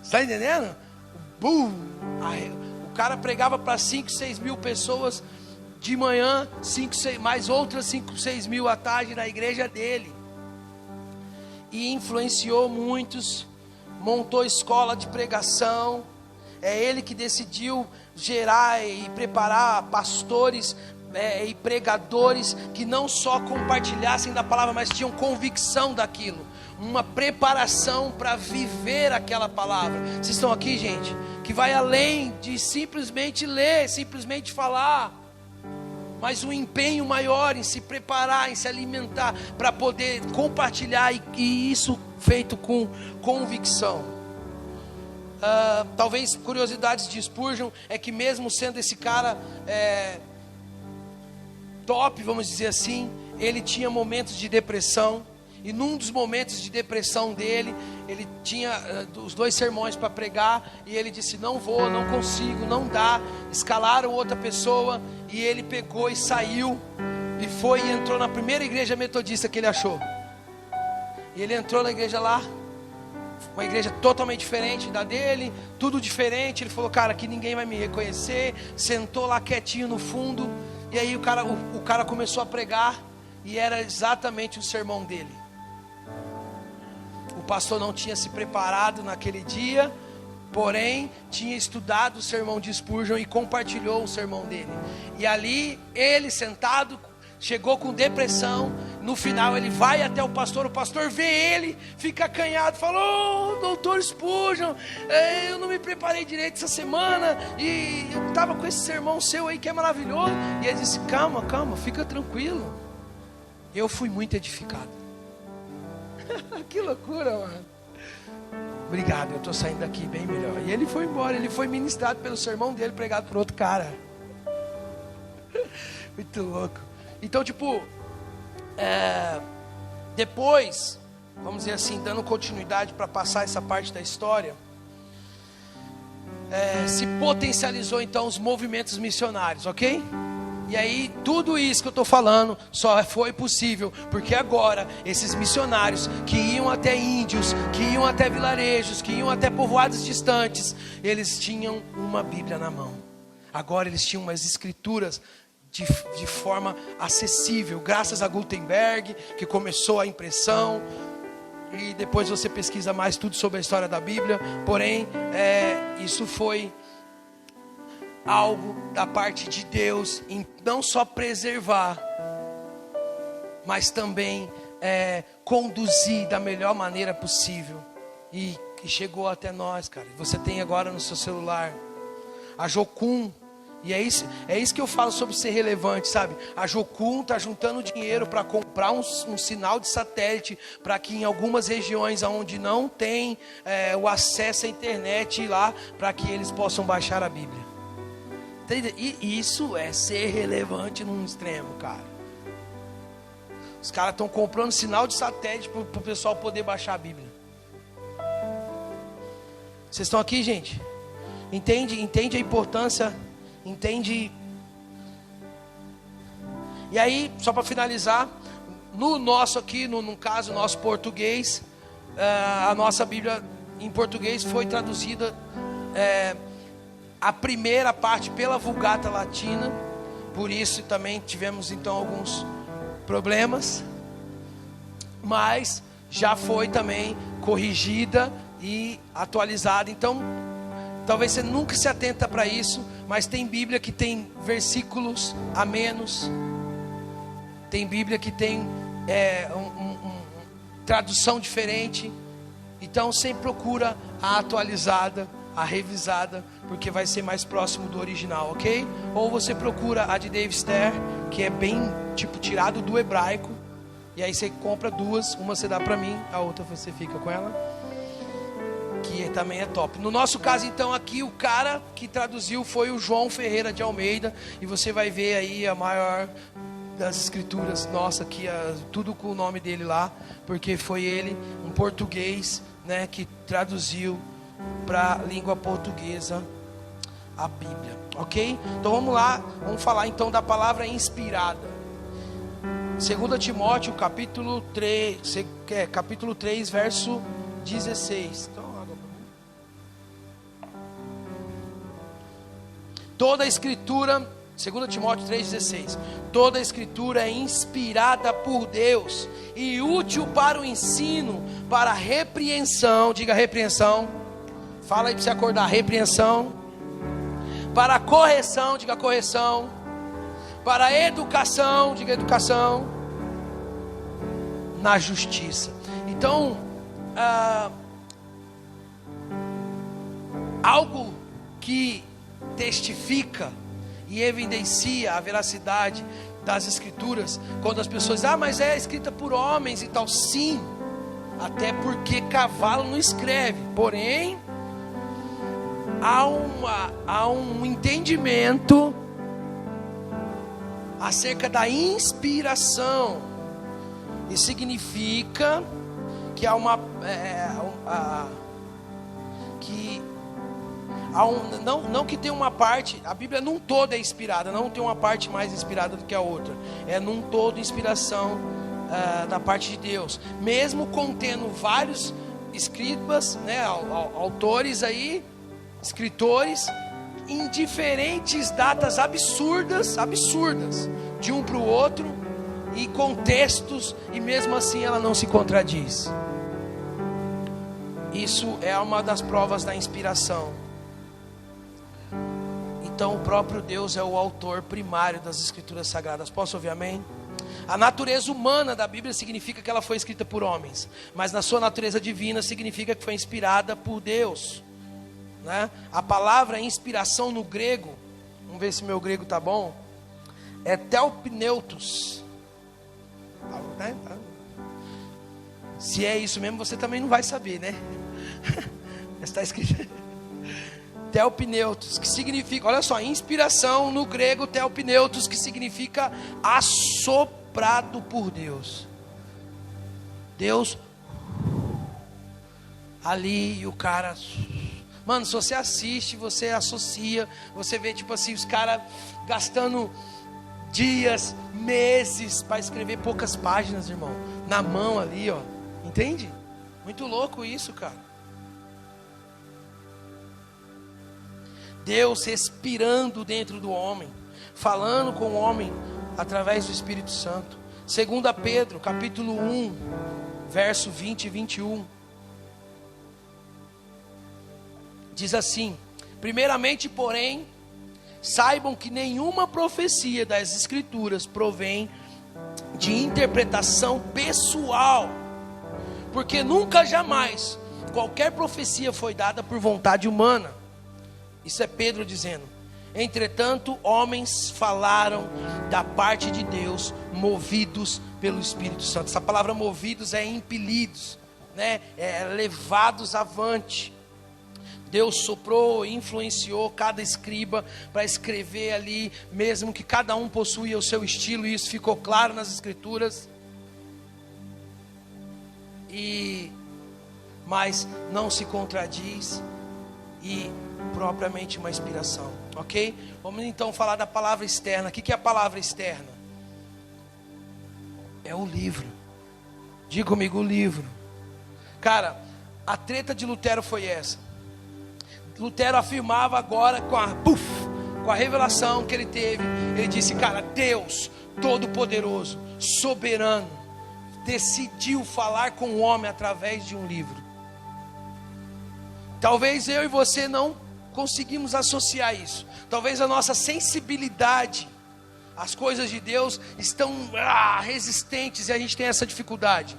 S1: Está entendendo? O cara pregava para 5, 6 mil pessoas de manhã, 5, 6, mais outras 5, 6 mil à tarde na igreja dele. E influenciou muitos, montou escola de pregação. É ele que decidiu gerar e preparar pastores e pregadores que não só compartilhassem da palavra, mas tinham convicção daquilo, uma preparação para viver aquela palavra. Vocês estão aqui, gente? Que vai além de simplesmente ler, simplesmente falar, mas um empenho maior em se preparar, em se alimentar, para poder compartilhar, e isso feito com convicção. Talvez curiosidades de Spurgeon é que mesmo sendo esse cara top, vamos dizer assim, ele tinha momentos de depressão. E num dos momentos de depressão dele, ele tinha os 2 sermões para pregar, e ele disse: não vou, não consigo, não dá. Escalaram outra pessoa, e ele pegou e saiu, e foi e entrou na primeira igreja metodista que ele achou. E ele entrou na igreja lá, uma igreja totalmente diferente da dele, tudo diferente. Ele falou: cara, aqui ninguém vai me reconhecer. Sentou lá quietinho no fundo, e aí o cara começou a pregar, e era exatamente o sermão dele. O pastor não tinha se preparado naquele dia, porém tinha estudado o sermão de Spurgeon e compartilhou o sermão dele. E ali ele sentado, chegou com depressão. No final ele vai até o pastor vê ele, fica acanhado, falou: oh, doutor Spurgeon, eu não me preparei direito essa semana, e eu estava com esse sermão seu aí que é maravilhoso. E ele disse: calma, fica tranquilo, eu fui muito edificado. Que loucura, mano. obrigado, eu estou saindo daqui bem melhor. E ele foi embora, ele foi ministrado pelo sermão dele, pregado por outro cara. Muito louco. Então, tipo, depois, vamos dizer assim, dando continuidade para passar essa parte da história, se potencializou então os movimentos missionários, ok? E aí tudo isso que eu estou falando só foi possível porque agora esses missionários que iam até índios, que iam até vilarejos, que iam até povoados distantes, eles tinham uma Bíblia na mão. Agora eles tinham umas escrituras de forma acessível, graças a Gutenberg, que começou a impressão. E depois você pesquisa mais tudo sobre a história da Bíblia. Porém, isso foi algo da parte de Deus, em não só preservar, mas também conduzir da melhor maneira possível. E chegou até nós, cara. Você tem agora no seu celular a Jocum. E é isso que eu falo sobre ser relevante, sabe? A Jocum está juntando dinheiro para comprar um sinal de satélite, para que em algumas regiões onde não tem o acesso à internet lá, para que eles possam baixar a Bíblia. Entende? E isso é ser relevante num extremo, cara. Os caras estão comprando sinal de satélite para o pessoal poder baixar a Bíblia. Vocês estão aqui, gente? Entende a importância? Entende? E aí, só para finalizar, no nosso aqui, no caso, nosso português, a nossa Bíblia em português foi traduzida, a primeira parte pela Vulgata Latina, por isso também tivemos então alguns problemas, mas já foi também corrigida e atualizada. Então, talvez você nunca se atenta para isso, mas tem Bíblia que tem versículos a menos. Tem Bíblia que tem tradução diferente. Então sempre procura a atualizada, a revisada, porque vai ser mais próximo do original, ok? Ou você procura a de Dave Ster, que é bem tipo tirado do hebraico. E aí você compra duas, uma você dá para mim, a outra você fica com ela, que também é top. No nosso caso então aqui, o cara que traduziu foi o João Ferreira de Almeida. E você vai ver aí a maior das escrituras, nossa, aqui tudo com o nome dele lá, porque foi ele, um português, né, que traduziu para a língua portuguesa a Bíblia, ok? Então vamos lá, vamos falar então da palavra inspirada. 2 Timóteo capítulo 3, verso 16. Então, toda a escritura, 2 Timóteo 3,16, toda a escritura é inspirada por Deus e útil para o ensino, para a repreensão, diga repreensão, fala aí para você acordar, repreensão, para a correção, diga correção, para a educação, diga educação, na justiça. Então, algo que testifica e evidencia a veracidade das escrituras, quando as pessoas dizem, mas é escrita por homens e tal. Sim, até porque cavalo não escreve, porém há um entendimento acerca da inspiração. Isso significa que há não que tem uma parte, a Bíblia num todo é inspirada, não tem uma parte mais inspirada do que a outra, é num todo inspiração da parte de Deus, mesmo contendo vários escribas, né, autores aí, escritores, em diferentes datas absurdas, de um para o outro, e contextos, e mesmo assim ela não se contradiz. Isso é uma das provas da inspiração. Então o próprio Deus é o autor primário das escrituras sagradas. Posso ouvir amém? A natureza humana da Bíblia significa que ela foi escrita por homens, mas na sua natureza divina significa que foi inspirada por Deus, né? A palavra inspiração no grego, vamos ver se meu grego tá bom, é telpneutos, né? Se é isso mesmo, você também não vai saber, né? Está escrito. Theopneutos, que significa, olha só, inspiração no grego, theopneutos, que significa assoprado por Deus. Deus ali e o cara, mano, se você assiste, você associa, você vê tipo assim, os caras gastando dias, meses para escrever poucas páginas, irmão, na mão ali, ó, entende? Muito louco isso, cara. Deus respirando dentro do homem, falando com o homem através do Espírito Santo. 2 Pedro, capítulo 1, verso 20 e 21. Diz assim: primeiramente, porém, saibam que nenhuma profecia das Escrituras provém de interpretação pessoal, porque nunca jamais qualquer profecia foi dada por vontade humana. Isso é Pedro dizendo. Entretanto, homens falaram da parte de Deus, movidos pelo Espírito Santo. Essa palavra movidos é impelidos, né? É levados avante. Deus soprou, influenciou cada escriba para escrever ali, mesmo que cada um possuía o seu estilo, e isso ficou claro nas Escrituras. Mas não se contradiz e propriamente uma inspiração, ok? Vamos então falar da palavra externa. O que é a palavra externa? É o livro. Diga comigo, o livro. Cara, a treta de Lutero foi essa. Lutero afirmava agora com a revelação que ele teve, ele disse, cara, Deus Todo-Poderoso, soberano, decidiu falar com o homem através de um livro. Talvez eu e você não conseguimos associar isso. Talvez a nossa sensibilidade às coisas de Deus estão resistentes e a gente tem essa dificuldade.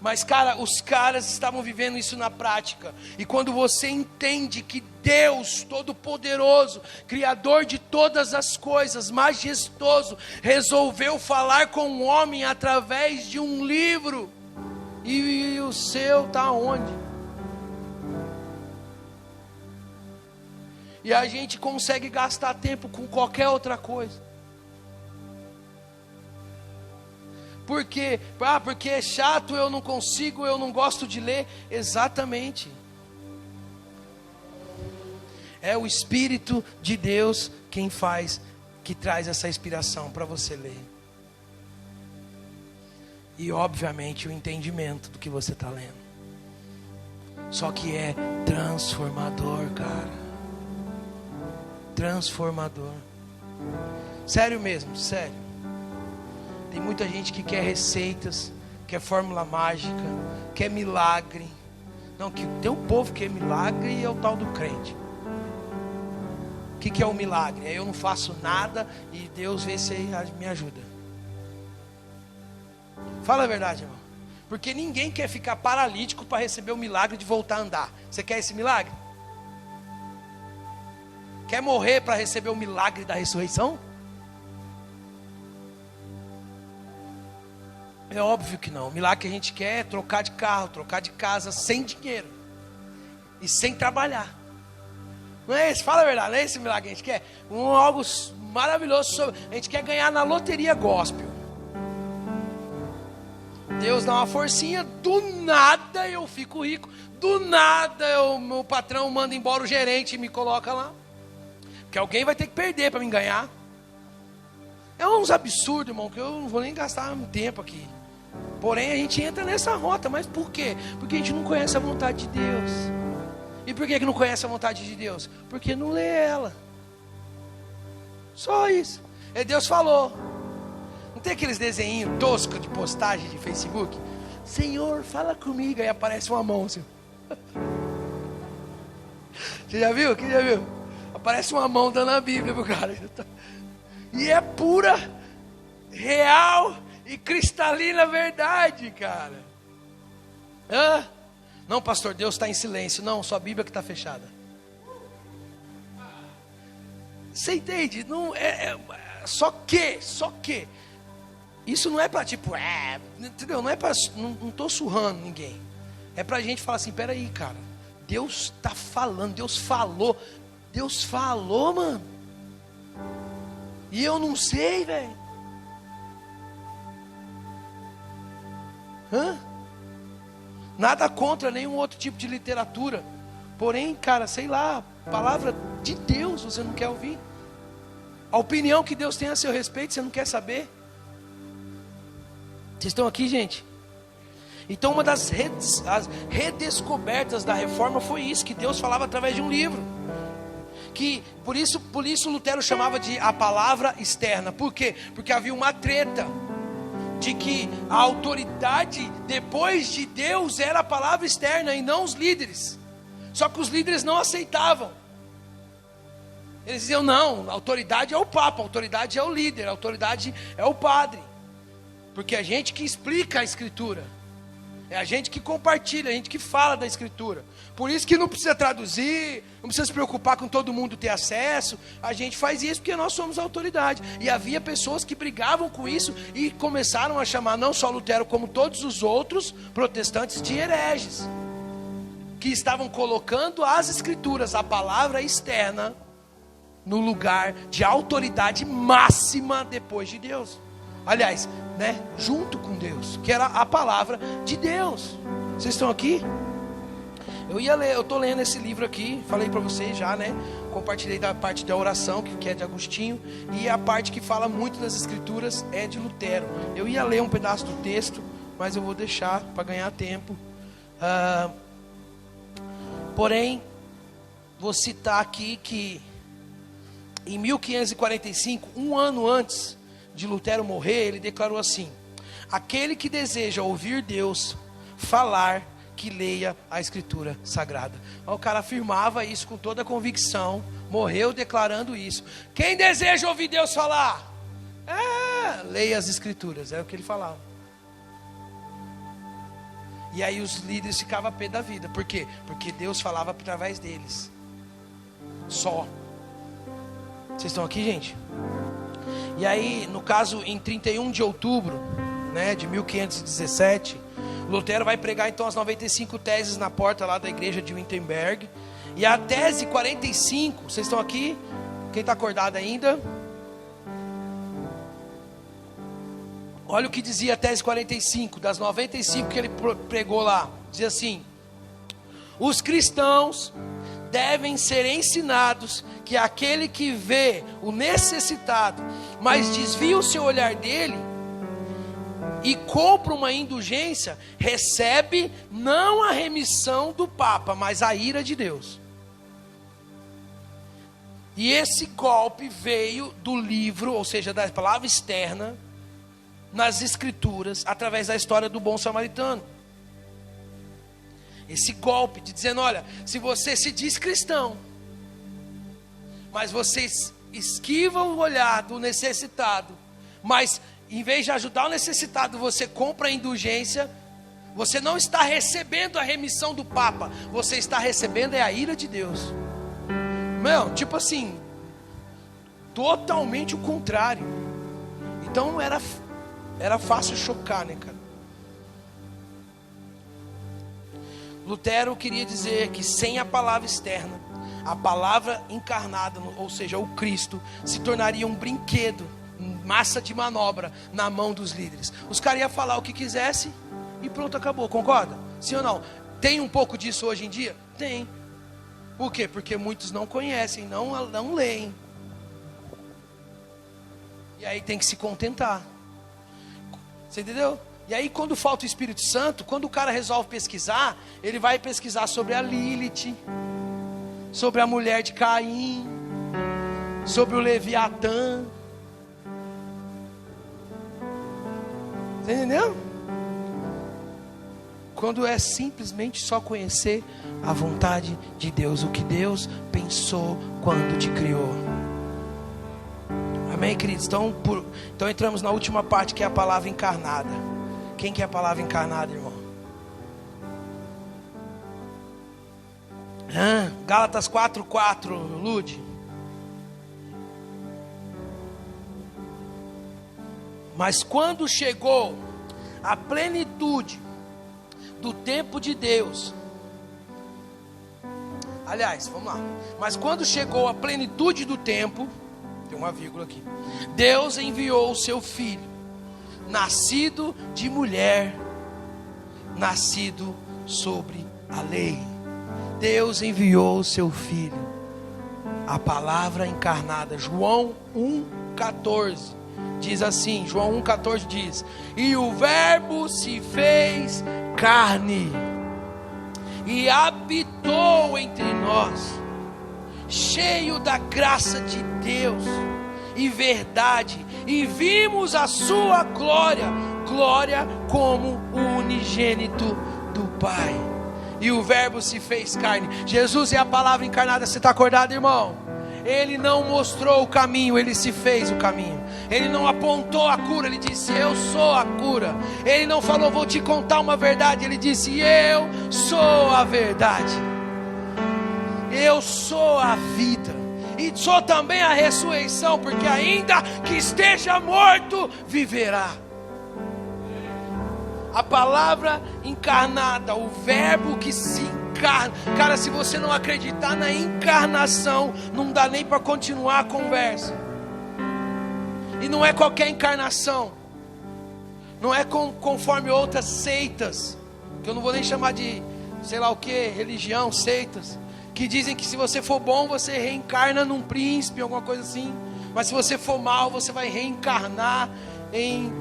S1: Mas cara, os caras estavam vivendo isso na prática. E quando você entende que Deus Todo-Poderoso, Criador de todas as coisas, majestoso, resolveu falar com o homem através de um livro, e o seu está onde? E a gente consegue gastar tempo com qualquer outra coisa. Por quê? Porque é chato, eu não consigo, eu não gosto de ler. Exatamente. É o Espírito de Deus quem traz essa inspiração para você ler. E obviamente o entendimento do que você está lendo. Só que é transformador, cara. Transformador. Sério mesmo, sério. Tem muita gente que quer receitas, quer fórmula mágica, quer milagre. Não, que tem um povo que é milagre e é o tal do crente. O que é o milagre? É eu não faço nada e Deus vê se me ajuda. Fala a verdade, irmão. Porque ninguém quer ficar paralítico para receber o milagre de voltar a andar. Você quer esse milagre? Quer morrer para receber o milagre da ressurreição? É óbvio que não. O milagre que a gente quer é trocar de carro, trocar de casa, sem dinheiro e sem trabalhar. Não é esse? Fala a verdade, não é esse milagre que a gente quer? Algo maravilhoso. A gente quer ganhar na loteria gospel. Deus dá uma forcinha, do nada eu fico rico. Do nada meu patrão manda embora o gerente e me coloca lá. Porque alguém vai ter que perder para me ganhar. É uns absurdos, irmão, que eu não vou nem gastar tempo aqui. Porém, a gente entra nessa rota. Mas por quê? Porque a gente não conhece a vontade de Deus. E por que não conhece a vontade de Deus? Porque não lê ela. Só isso. E Deus falou. Não tem aqueles desenhinhos toscos de postagem de Facebook? Senhor, fala comigo. Aí aparece uma mão assim. Você já viu? Quem já viu? Aparece uma mão dando a Bíblia pro cara. E é pura, real e cristalina verdade, cara. Não, pastor, Deus está em silêncio. Não, sua Bíblia que está fechada. Você entende? Não, só que isso não é para tipo, entendeu? Não é para, não estou surrando ninguém. É para a gente falar assim, peraí, cara. Deus está falando, Deus falou, mano. E eu não sei, velho. Nada contra nenhum outro tipo de literatura. Porém, cara, sei lá, palavra de Deus você não quer ouvir. A opinião que Deus tem a seu respeito você não quer saber. Vocês estão aqui, gente? Então uma das as redescobertas da reforma foi isso, que Deus falava através de um livro. Que por isso Lutero chamava de a palavra externa. Por quê? Porque havia uma treta de que a autoridade depois de Deus era a palavra externa e não os líderes. Só que os líderes não aceitavam. Eles diziam: não, a autoridade é o Papa, a autoridade é o líder, a autoridade é o padre. Porque é a gente que explica a Escritura, é a gente que compartilha, a gente que fala da Escritura. Por isso que não precisa traduzir, não precisa se preocupar com todo mundo ter acesso. A gente faz isso porque nós somos a autoridade. E havia pessoas que brigavam com isso e começaram a chamar não só Lutero, como todos os outros protestantes, de hereges, que estavam colocando as Escrituras, a palavra externa, no lugar de autoridade máxima depois de Deus. Aliás, né, junto com Deus, que era a palavra de Deus. Vocês estão aqui? Eu estou lendo esse livro aqui, falei para vocês já, né? Compartilhei da parte da oração, que é de Agostinho, e a parte que fala muito das Escrituras é de Lutero. Eu ia ler um pedaço do texto, mas eu vou deixar para ganhar tempo. Porém, vou citar aqui que em 1545, um ano antes de Lutero morrer, ele declarou assim: aquele que deseja ouvir Deus falar, que leia a Escritura Sagrada. O cara afirmava isso com toda a convicção, morreu declarando isso. Quem deseja ouvir Deus falar? Leia as Escrituras, é o que ele falava. E aí os líderes ficavam a pé da vida. Por quê? Porque Deus falava através deles. Só. Vocês estão aqui, gente? E aí, no caso, em 31 de outubro, né, de 1517, Lutero vai pregar então as 95 teses na porta lá da igreja de Wittenberg. E a tese 45, vocês estão aqui? Quem está acordado ainda? Olha o que dizia a tese 45, das 95 que ele pregou lá. Dizia assim: os cristãos devem ser ensinados que aquele que vê o necessitado, mas desvia o seu olhar dele e compra uma indulgência, recebe não a remissão do Papa, mas a ira de Deus. E esse golpe veio do livro, ou seja, da palavra externa, nas Escrituras, através da história do bom samaritano. Esse golpe de dizendo: olha, se você se diz cristão, mas você esquiva o olhar do necessitado, mas em vez de ajudar o necessitado, você compra a indulgência, você não está recebendo a remissão do Papa, você está recebendo a ira de Deus. Meu, tipo assim, totalmente o contrário. Então era fácil chocar, né, cara? Lutero queria dizer que sem a palavra externa, a palavra encarnada, ou seja, o Cristo, se tornaria um brinquedo, massa de manobra na mão dos líderes. Os caras iam falar o que quisesse e pronto, acabou, concorda? Sim ou não? Tem um pouco disso hoje em dia? Tem. Por quê? Porque muitos não conhecem, não leem. E aí tem que se contentar. Você entendeu? E aí quando falta o Espírito Santo, quando o cara resolve pesquisar, ele vai pesquisar sobre a Lilith, sobre a mulher de Caim, sobre o Leviatã. Você entendeu? Quando é simplesmente só conhecer a vontade de Deus, o que Deus pensou quando te criou. Amém, queridos? Então entramos na última parte, que é a palavra encarnada. Quem que é a palavra encarnada, irmão? Gálatas 4:4, Lude. Mas quando chegou a plenitude do tempo de Deus, Aliás, vamos lá. Mas quando chegou a plenitude do tempo, tem uma vírgula aqui, Deus enviou o seu filho, nascido de mulher, nascido sobre a lei. Deus enviou o seu filho, a palavra encarnada. João 1,14 diz assim, João 1,14 diz: e o verbo se fez carne e habitou entre nós, cheio da graça de Deus e verdade, e vimos a sua glória, glória como o unigênito do Pai. E o verbo se fez carne. Jesus é a palavra encarnada. Você está acordado, irmão? Ele não mostrou o caminho, ele se fez o caminho. Ele não apontou a cura, ele disse: eu sou a cura. Ele não falou: vou te contar uma verdade, ele disse: eu sou a verdade. Eu sou a vida, e sou também a ressurreição, porque ainda que esteja morto, viverá. A palavra encarnada, o verbo que se encarna. Cara, se você não acreditar na encarnação, não dá nem para continuar a conversa. E não é qualquer encarnação, não é conforme outras seitas, que eu não vou nem chamar de sei lá o que, religião, seitas, que dizem que se você for bom, você reencarna num príncipe, alguma coisa assim. Mas se você for mal, você vai reencarnar em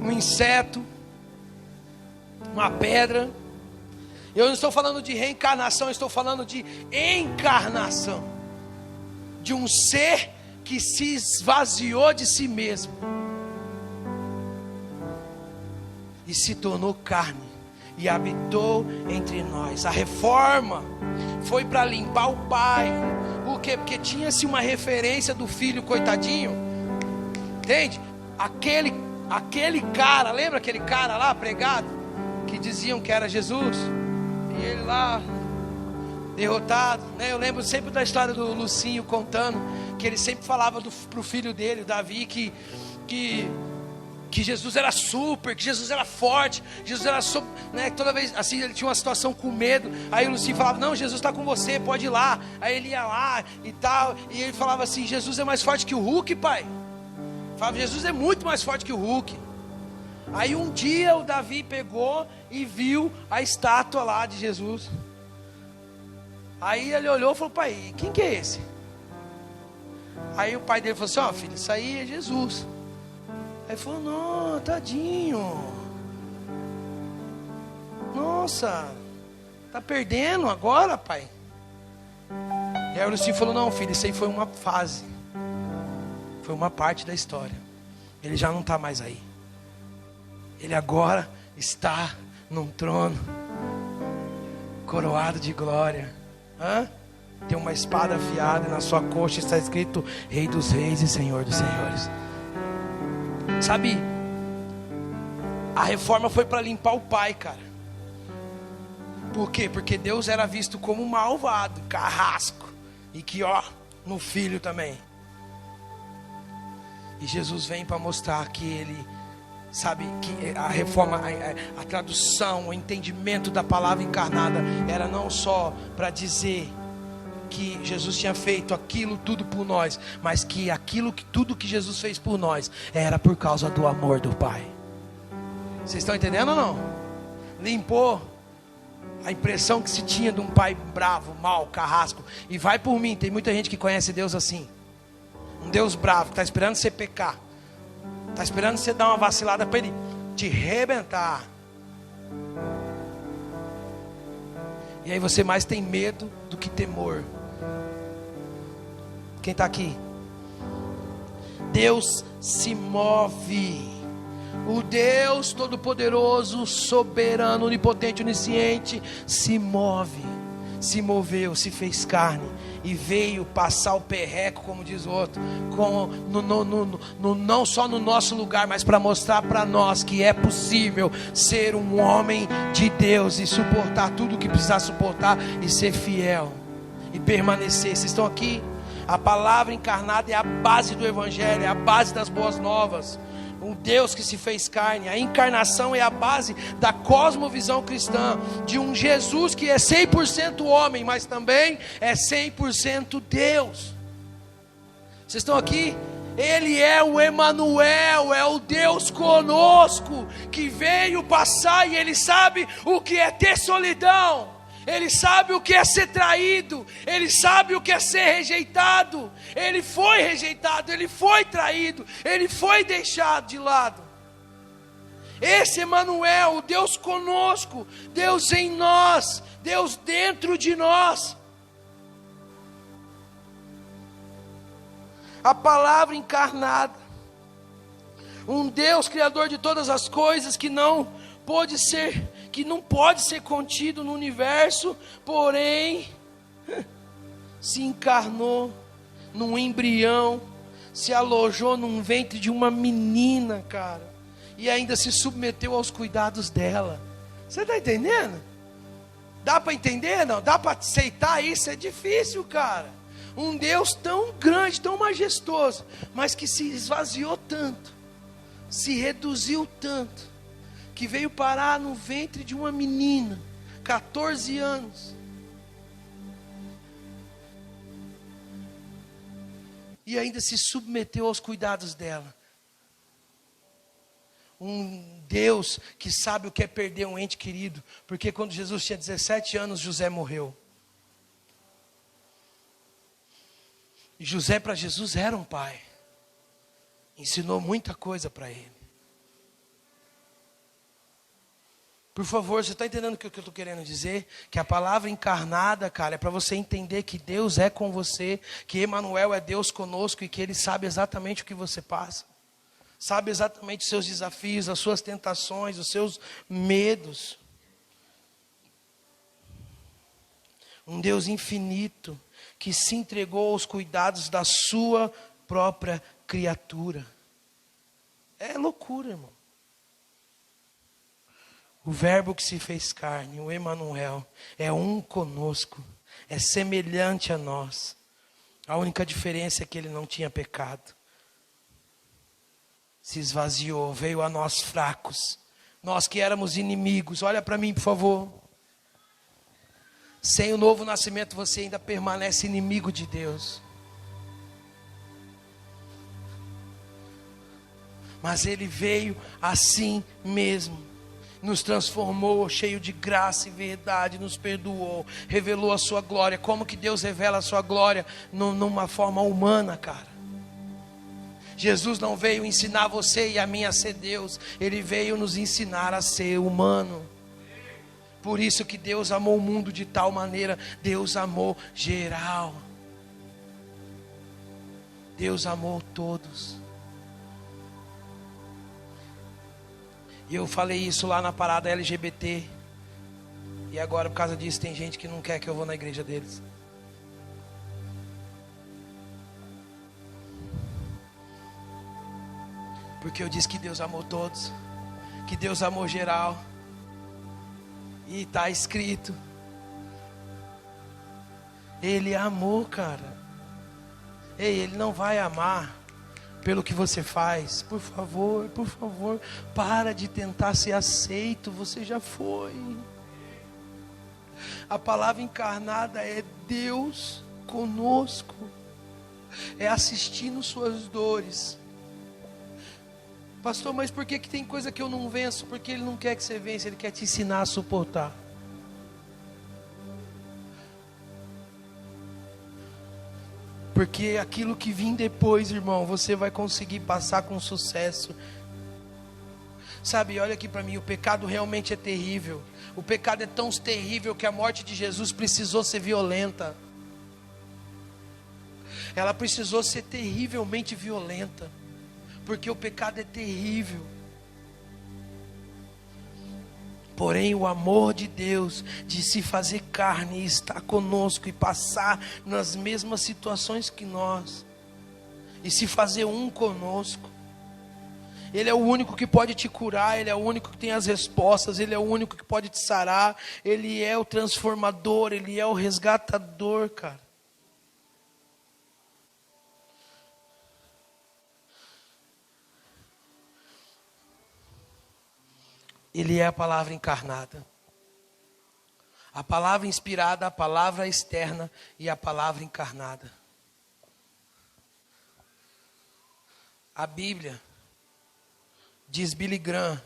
S1: um inseto, uma pedra. Eu não estou falando de reencarnação, eu estou falando de encarnação, de um ser que se esvaziou de si mesmo e se tornou carne e habitou entre nós. A reforma foi para limpar o Pai. Por quê? Porque tinha-se uma referência do filho coitadinho, entende? Aquele cara, lembra aquele cara lá pregado, que diziam que era Jesus, e ele lá derrotado, né? Eu lembro sempre da história do Lucinho contando, que ele sempre falava para o filho dele, Davi, que Jesus era super, que Jesus era forte, Jesus era super, né? Toda vez assim ele tinha uma situação com medo, aí o Lucinho falava: não, Jesus está com você, pode ir lá. Aí ele ia lá e tal, e ele falava assim: Jesus é mais forte que o Hulk, pai. Falava: Jesus é muito mais forte que o Hulk. Aí um dia o Davi pegou e viu a estátua lá de Jesus. Aí ele olhou e falou: pai, quem que é esse? Aí o pai dele falou assim: ó, filho, isso aí é Jesus. Aí ele falou: não, tadinho, nossa, tá perdendo agora, pai. E aí o Lucinho falou: não, filho, isso aí foi uma fase, foi uma parte da história. Ele já não está mais aí. Ele agora está num trono, coroado de glória. Tem uma espada afiada, e na sua coxa está escrito: Rei dos Reis e Senhor dos Senhores. Sabe, a reforma foi para limpar o Pai, cara. Por quê? Porque Deus era visto como malvado, carrasco, e que no Filho também. E Jesus vem para mostrar que Ele, sabe, que a reforma, a tradução, o entendimento da palavra encarnada era não só para dizer que Jesus tinha feito aquilo tudo por nós, mas que tudo que Jesus fez por nós era por causa do amor do Pai. Vocês estão entendendo ou não? Limpou a impressão que se tinha de um pai bravo, mau, carrasco. E vai por mim, tem muita gente que conhece Deus assim, um Deus bravo, que está esperando você pecar, está esperando você dar uma vacilada para Ele te arrebentar. E aí você mais tem medo do que temor. Quem está aqui? Deus se move. O Deus Todo-Poderoso, Soberano, Onipotente, Onisciente se move. Se moveu, se fez carne e veio passar o perreco, como diz o outro, não só no nosso lugar, mas para mostrar para nós que é possível ser um homem de Deus e suportar tudo o que precisar suportar e ser fiel e permanecer. Vocês estão aqui? A palavra encarnada é a base do Evangelho, é a base das boas novas. Um Deus que se fez carne. A encarnação é a base da cosmovisão cristã, de um Jesus que é 100% homem, mas também é 100% Deus. Vocês estão aqui? Ele é o Emanuel, é o Deus conosco, que veio passar, e Ele sabe o que é ter solidão. Ele sabe o que é ser traído, Ele sabe o que é ser rejeitado. Ele foi rejeitado, Ele foi traído, Ele foi deixado de lado. Esse Emanuel, o Deus conosco, Deus em nós, Deus dentro de nós. A palavra encarnada, um Deus criador de todas as coisas, que não pode ser contido no universo, porém se encarnou num embrião, se alojou num ventre de uma menina, cara, e ainda se submeteu aos cuidados dela. Você está entendendo? Dá para entender? Não? Dá para aceitar isso? É difícil, cara. Um Deus tão grande, tão majestoso, mas que se esvaziou tanto, se reduziu tanto, que veio parar no ventre de uma menina, 14 anos. E ainda se submeteu aos cuidados dela. Um Deus que sabe o que é perder um ente querido, porque quando Jesus tinha 17 anos, José morreu. E José para Jesus era um pai. Ensinou muita coisa para ele. Por favor, você está entendendo o que eu estou querendo dizer? Que a palavra encarnada, cara, é para você entender que Deus é com você, que Emanuel é Deus conosco e que Ele sabe exatamente o que você passa. Sabe exatamente os seus desafios, as suas tentações, os seus medos. Um Deus infinito, que se entregou aos cuidados da sua própria criatura. É loucura, irmão. O verbo que se fez carne, o Emanuel, é um conosco, é semelhante a nós. A única diferença é que ele não tinha pecado. Se esvaziou, veio a nós fracos, nós que éramos inimigos. Olha para mim, por favor. Sem o novo nascimento você ainda permanece inimigo de Deus. Mas Ele veio assim mesmo. Nos transformou, cheio de graça e verdade, nos perdoou, revelou a sua glória. Como que Deus revela a sua glória? Numa forma humana, cara. Jesus não veio ensinar você e a mim a ser Deus. Ele veio nos ensinar a ser humano. Por isso que Deus amou o mundo de tal maneira. Deus amou geral. Deus amou todos. E eu falei isso lá na parada LGBT. E agora por causa disso tem gente que não quer que eu vou na igreja deles. Porque eu disse que Deus amou todos. Que Deus amou geral. E está escrito. Ele amou, cara. Ei, Ele não vai amar pelo que você faz. Por favor, para de tentar ser aceito. Você já foi. A palavra encarnada é Deus conosco. É assistindo suas dores. Pastor, mas por que tem coisa que eu não venço? Porque Ele não quer que você vença, Ele quer te ensinar a suportar. Porque aquilo que vir depois, irmão, você vai conseguir passar com sucesso. Sabe, olha aqui para mim, o pecado realmente é terrível. O pecado é tão terrível que a morte de Jesus precisou ser violenta. Ela precisou ser terrivelmente violenta. Porque o pecado é terrível. Porém o amor de Deus, de se fazer carne e estar conosco e passar nas mesmas situações que nós, e se fazer um conosco. Ele é o único que pode te curar, Ele é o único que tem as respostas, Ele é o único que pode te sarar, Ele é o transformador, Ele é o resgatador, cara. Ele é a palavra encarnada. A palavra inspirada, a palavra externa e a palavra encarnada. A Bíblia, diz Billy Graham,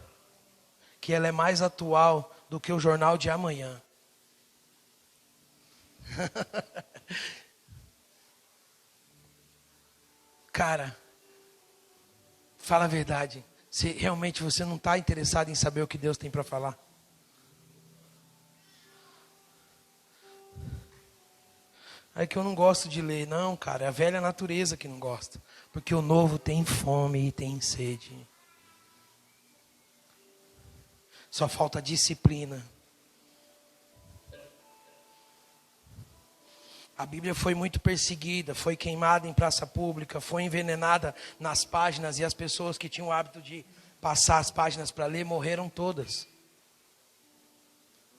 S1: que ela é mais atual do que o jornal de amanhã. Cara, fala a verdade. Se realmente você não está interessado em saber o que Deus tem para falar. É que eu não gosto de ler. Não, cara, é a velha natureza que não gosta. Porque o novo tem fome e tem sede. Só falta disciplina. A Bíblia foi muito perseguida, foi queimada em praça pública, foi envenenada nas páginas, e as pessoas que tinham o hábito de passar as páginas para ler morreram todas.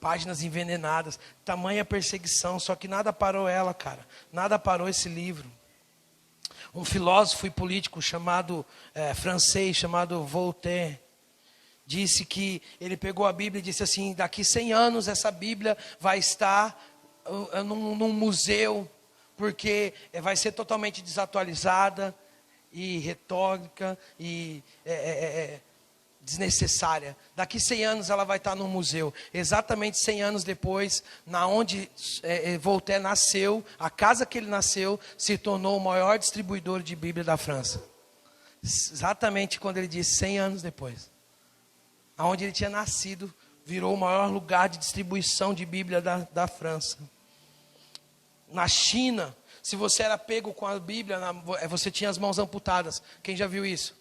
S1: Páginas envenenadas, tamanha perseguição, só que nada parou ela, cara. Nada parou esse livro. Um filósofo e político francês, chamado Voltaire, disse que ele pegou a Bíblia e disse assim: daqui 100 anos essa Bíblia vai estar num museu, porque vai ser totalmente desatualizada e retórica e desnecessária. Daqui 100 anos ela vai estar num museu. Exatamente 100 anos depois, na onde Voltaire nasceu, a casa que ele nasceu, se tornou o maior distribuidor de Bíblia da França. Exatamente quando ele disse 100 anos depois. Aonde ele tinha nascido, virou o maior lugar de distribuição de Bíblia da França. Na China, se você era pego com a Bíblia, você tinha as mãos amputadas. Quem já viu isso?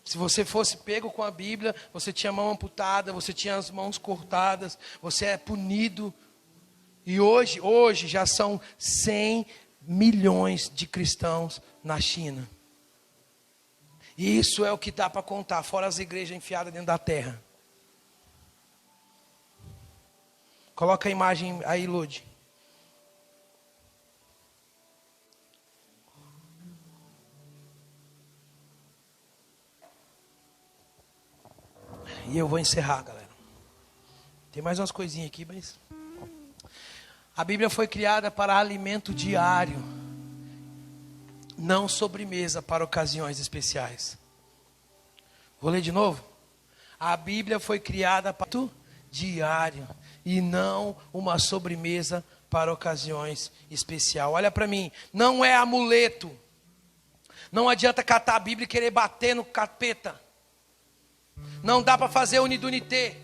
S1: Se você fosse pego com a Bíblia, você tinha a mão amputada, você tinha as mãos cortadas, você é punido. E hoje já são 100 milhões de cristãos na China. E isso é o que dá para contar, fora as igrejas enfiadas dentro da terra. Coloca a imagem aí, Lud. E eu vou encerrar, galera. Tem mais umas coisinhas aqui, mas... A Bíblia foi criada para alimento diário, não sobremesa para ocasiões especiais. Vou ler de novo. A Bíblia foi criada para diário e não uma sobremesa para ocasiões especiais. Olha para mim, não é amuleto. Não adianta catar a Bíblia e querer bater no capeta. Não dá para fazer unidunité.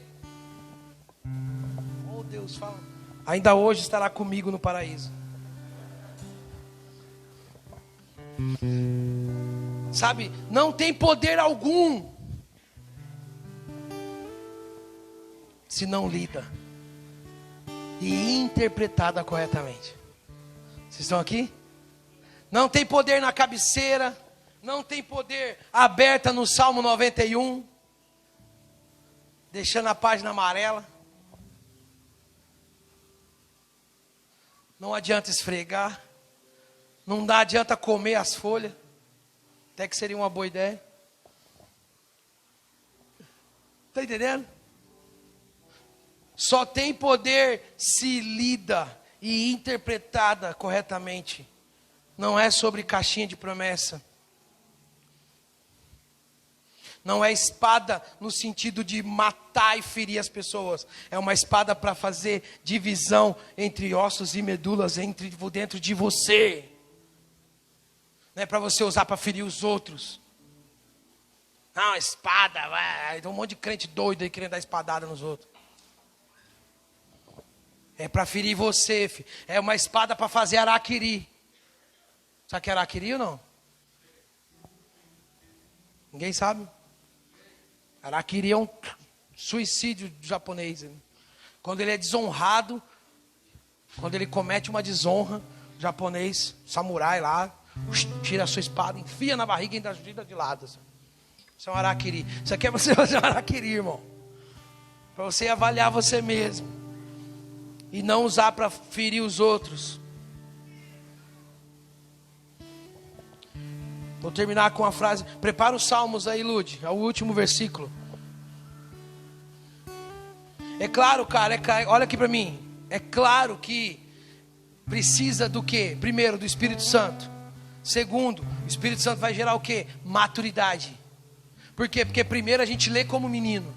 S1: Oh Deus, fala. Ainda hoje estará comigo no paraíso. Sabe, não tem poder algum se não lida e interpretada corretamente. Vocês estão aqui? Não tem poder na cabeceira, não tem poder aberta no Salmo 91, deixando a página amarela. Não adianta esfregar, não adianta comer as folhas, até que seria uma boa ideia. Está entendendo? Só tem poder se lida e interpretada corretamente. Não é sobre caixinha de promessa. Não é espada no sentido de matar e ferir as pessoas. É uma espada para fazer divisão entre ossos e medulas dentro de você. Não é para você usar para ferir os outros. Não, espada. Tem um monte de crente doido aí querendo dar espadada nos outros. É para ferir você, filho. É uma espada para fazer araquiri. Sabe o que é araquiri ou não? Ninguém sabe. Araquiri é um suicídio japonês. Quando ele é desonrado, quando ele comete uma desonra, o japonês, samurai lá, tira a sua espada, enfia na barriga e ainda gira de lado. Isso é um araquiri. Isso aqui é você fazer um araquiri, irmão. Para você avaliar você mesmo. E não usar para ferir os outros. Vou terminar com a frase. Prepara os salmos aí, Lud. É o último versículo. É claro, cara, olha aqui para mim. É claro que precisa do quê? Primeiro, do Espírito Santo. Segundo, o Espírito Santo vai gerar o quê? Maturidade. Por quê? Porque primeiro a gente lê como menino.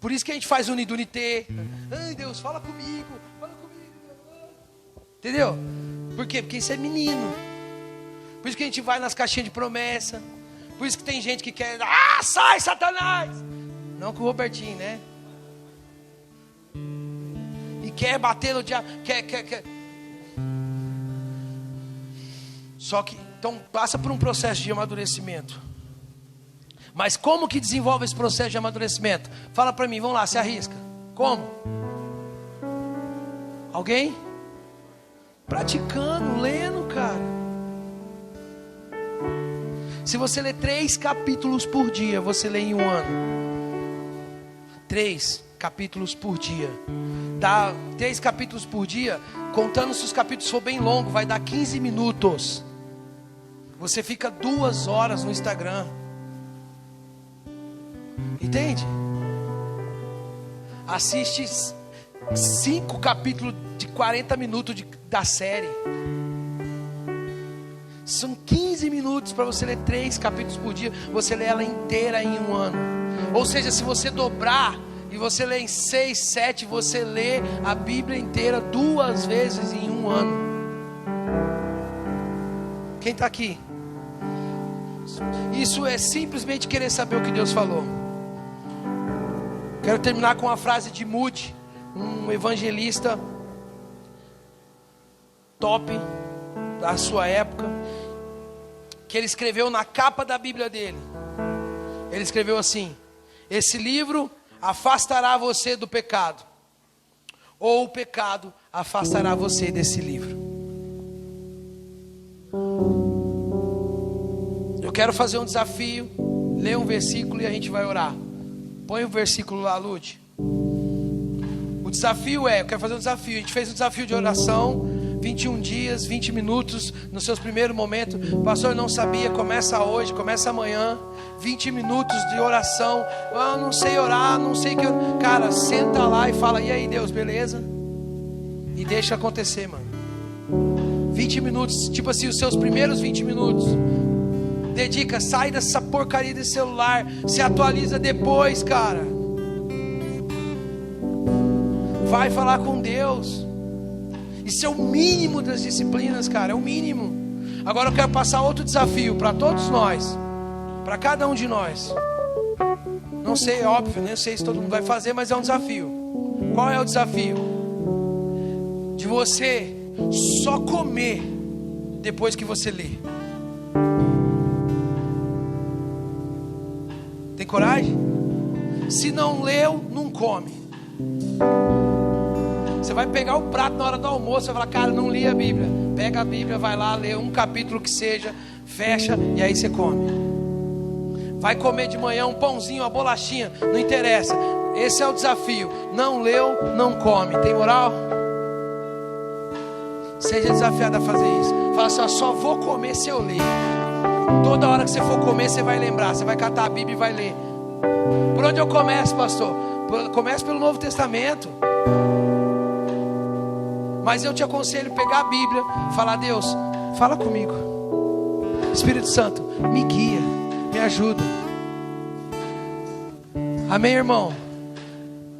S1: Por isso que a gente faz unidunité. Ai, Deus, fala comigo. Fala comigo. Entendeu? Por quê? Porque isso é menino. Por isso que a gente vai nas caixinhas de promessa. Por isso que tem gente que quer... sai, Satanás! Não com o Robertinho, né? E quer bater no diabo. Quer. Só que, então, passa por um processo de amadurecimento. Mas como que desenvolve esse processo de amadurecimento? Fala para mim, vamos lá, se arrisca. Como? Alguém? Praticando, lendo, cara. Se você lê 3 capítulos por dia, você lê em um ano. 3 capítulos por dia. Dá 3 capítulos por dia, contando se os capítulos for bem longo, vai dar 15 minutos. Você fica 2 horas no Instagram. Entende? Assiste 5 capítulos de 40 minutos da série. São 15 minutos para você ler 3 capítulos por dia. Você lê ela inteira em um ano. Ou seja, se você dobrar e você lê em 6, 7, você lê a Bíblia inteira 2 vezes em um ano. Quem está aqui? Isso é simplesmente querer saber o que Deus falou. Quero terminar com uma frase de Moody, um evangelista top da sua época, que ele escreveu na capa da Bíblia dele. Ele escreveu assim: esse livro afastará você do pecado, ou o pecado afastará você desse livro. Eu quero fazer um desafio, ler um versículo e a gente vai orar. Põe o versículo lá, Lute. O desafio eu quero fazer um desafio. A gente fez um desafio de oração, 21 dias, 20 minutos nos seus primeiros momentos. Pastor, eu não sabia, começa hoje, começa amanhã. 20 minutos de oração. Eu não sei orar, não sei que. Cara, senta lá e fala: e aí, Deus, beleza? E deixa acontecer, mano. 20 minutos, tipo assim, os seus primeiros 20 minutos. Dedica, sai dessa porcaria de celular. Se atualiza depois, cara. Vai falar com Deus. Isso é o mínimo das disciplinas, cara. É o mínimo. Agora eu quero passar outro desafio para todos nós, para cada um de nós. Não sei, é óbvio, nem sei se todo mundo vai fazer, mas é um desafio. Qual é o desafio? De você só comer depois que você lê. Tem coragem? Se não leu, não come. Você vai pegar o prato na hora do almoço, vai falar: cara, não li a Bíblia. Pega a Bíblia, vai lá, lê um capítulo que seja, fecha e aí você come. Vai comer de manhã um pãozinho, uma bolachinha, não interessa. Esse é o desafio. Não leu, não come. Tem moral? Seja desafiado a fazer isso. Fala assim: ó, só vou comer se eu ler. Toda hora que você for comer, você vai lembrar. Você vai catar a Bíblia e vai ler. Por onde eu começo, pastor? Comece pelo Novo Testamento. Mas eu te aconselho a pegar a Bíblia, falar: Deus, fala comigo. Espírito Santo, me guia, me ajuda. Amém, irmão?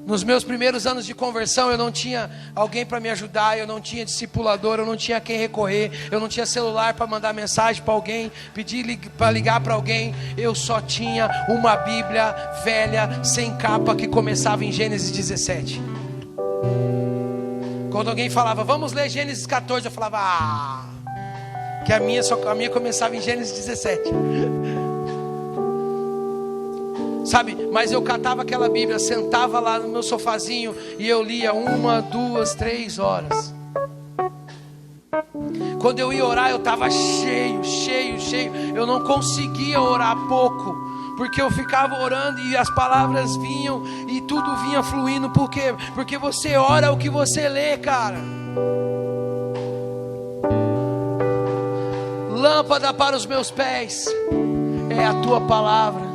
S1: Nos meus primeiros anos de conversão, eu não tinha alguém para me ajudar, eu não tinha discipulador, eu não tinha quem recorrer, eu não tinha celular para mandar mensagem para alguém, pedir para ligar para alguém. Eu só tinha uma Bíblia velha, sem capa, que começava em Gênesis 17. Quando alguém falava: vamos ler Gênesis 14, eu falava: que a minha começava em Gênesis 17. Sabe, mas eu catava aquela Bíblia, sentava lá no meu sofazinho e eu lia 1, 2, 3 horas. Quando eu ia orar, eu estava cheio. Eu não conseguia orar pouco, porque eu ficava orando e as palavras vinham e tudo vinha fluindo. Por quê? Porque você ora o que você lê, cara. Lâmpada para os meus pés é a tua palavra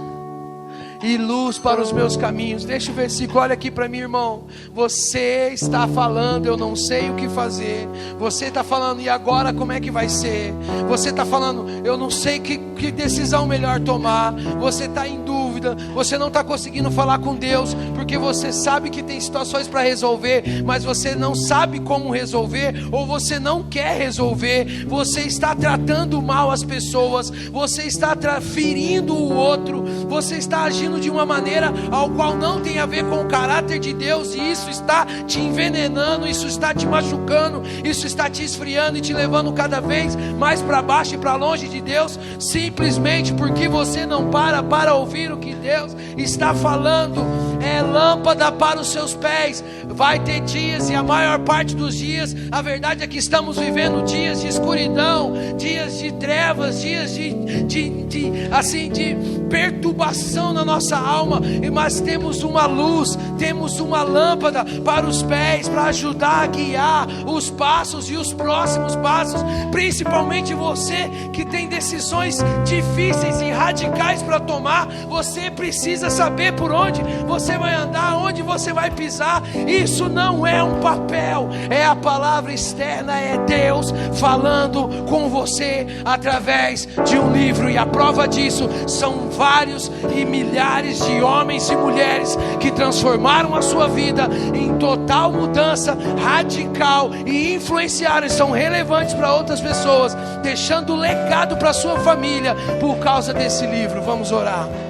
S1: e luz para os meus caminhos. Deixa o versículo, olha aqui para mim, irmão. Você está falando, eu não sei o que fazer. Você está falando, e agora como é que vai ser? Você está falando, eu não sei que decisão melhor tomar. Você está em dúvida, você não está conseguindo falar com Deus, porque você sabe que tem situações para resolver, mas você não sabe como resolver, ou você não quer resolver. Você está tratando mal as pessoas, você está ferindo o outro, você está agindo de uma maneira ao qual não tem a ver com o caráter de Deus, e isso está te envenenando, isso está te machucando, isso está te esfriando e te levando cada vez mais para baixo e para longe de Deus, simplesmente porque você não para ouvir o que Deus está falando. É lâmpada para os seus pés. Vai ter dias, e a maior parte dos dias, a verdade é que estamos vivendo dias de escuridão, dias de trevas, dias de perturbação na nossa alma, mas temos uma luz, temos uma lâmpada para os pés, para ajudar a guiar os passos e os próximos passos. Principalmente você que tem decisões difíceis e radicais para tomar, você precisa saber por onde você vai andar, onde você vai pisar. Isso não é um papel, é a palavra externa, é Deus falando com você através de um livro. E a prova disso são vários e milhares de homens e mulheres que transformaram a sua vida em total mudança radical e influenciaram e são relevantes para outras pessoas, deixando legado para sua família por causa desse livro. Vamos orar.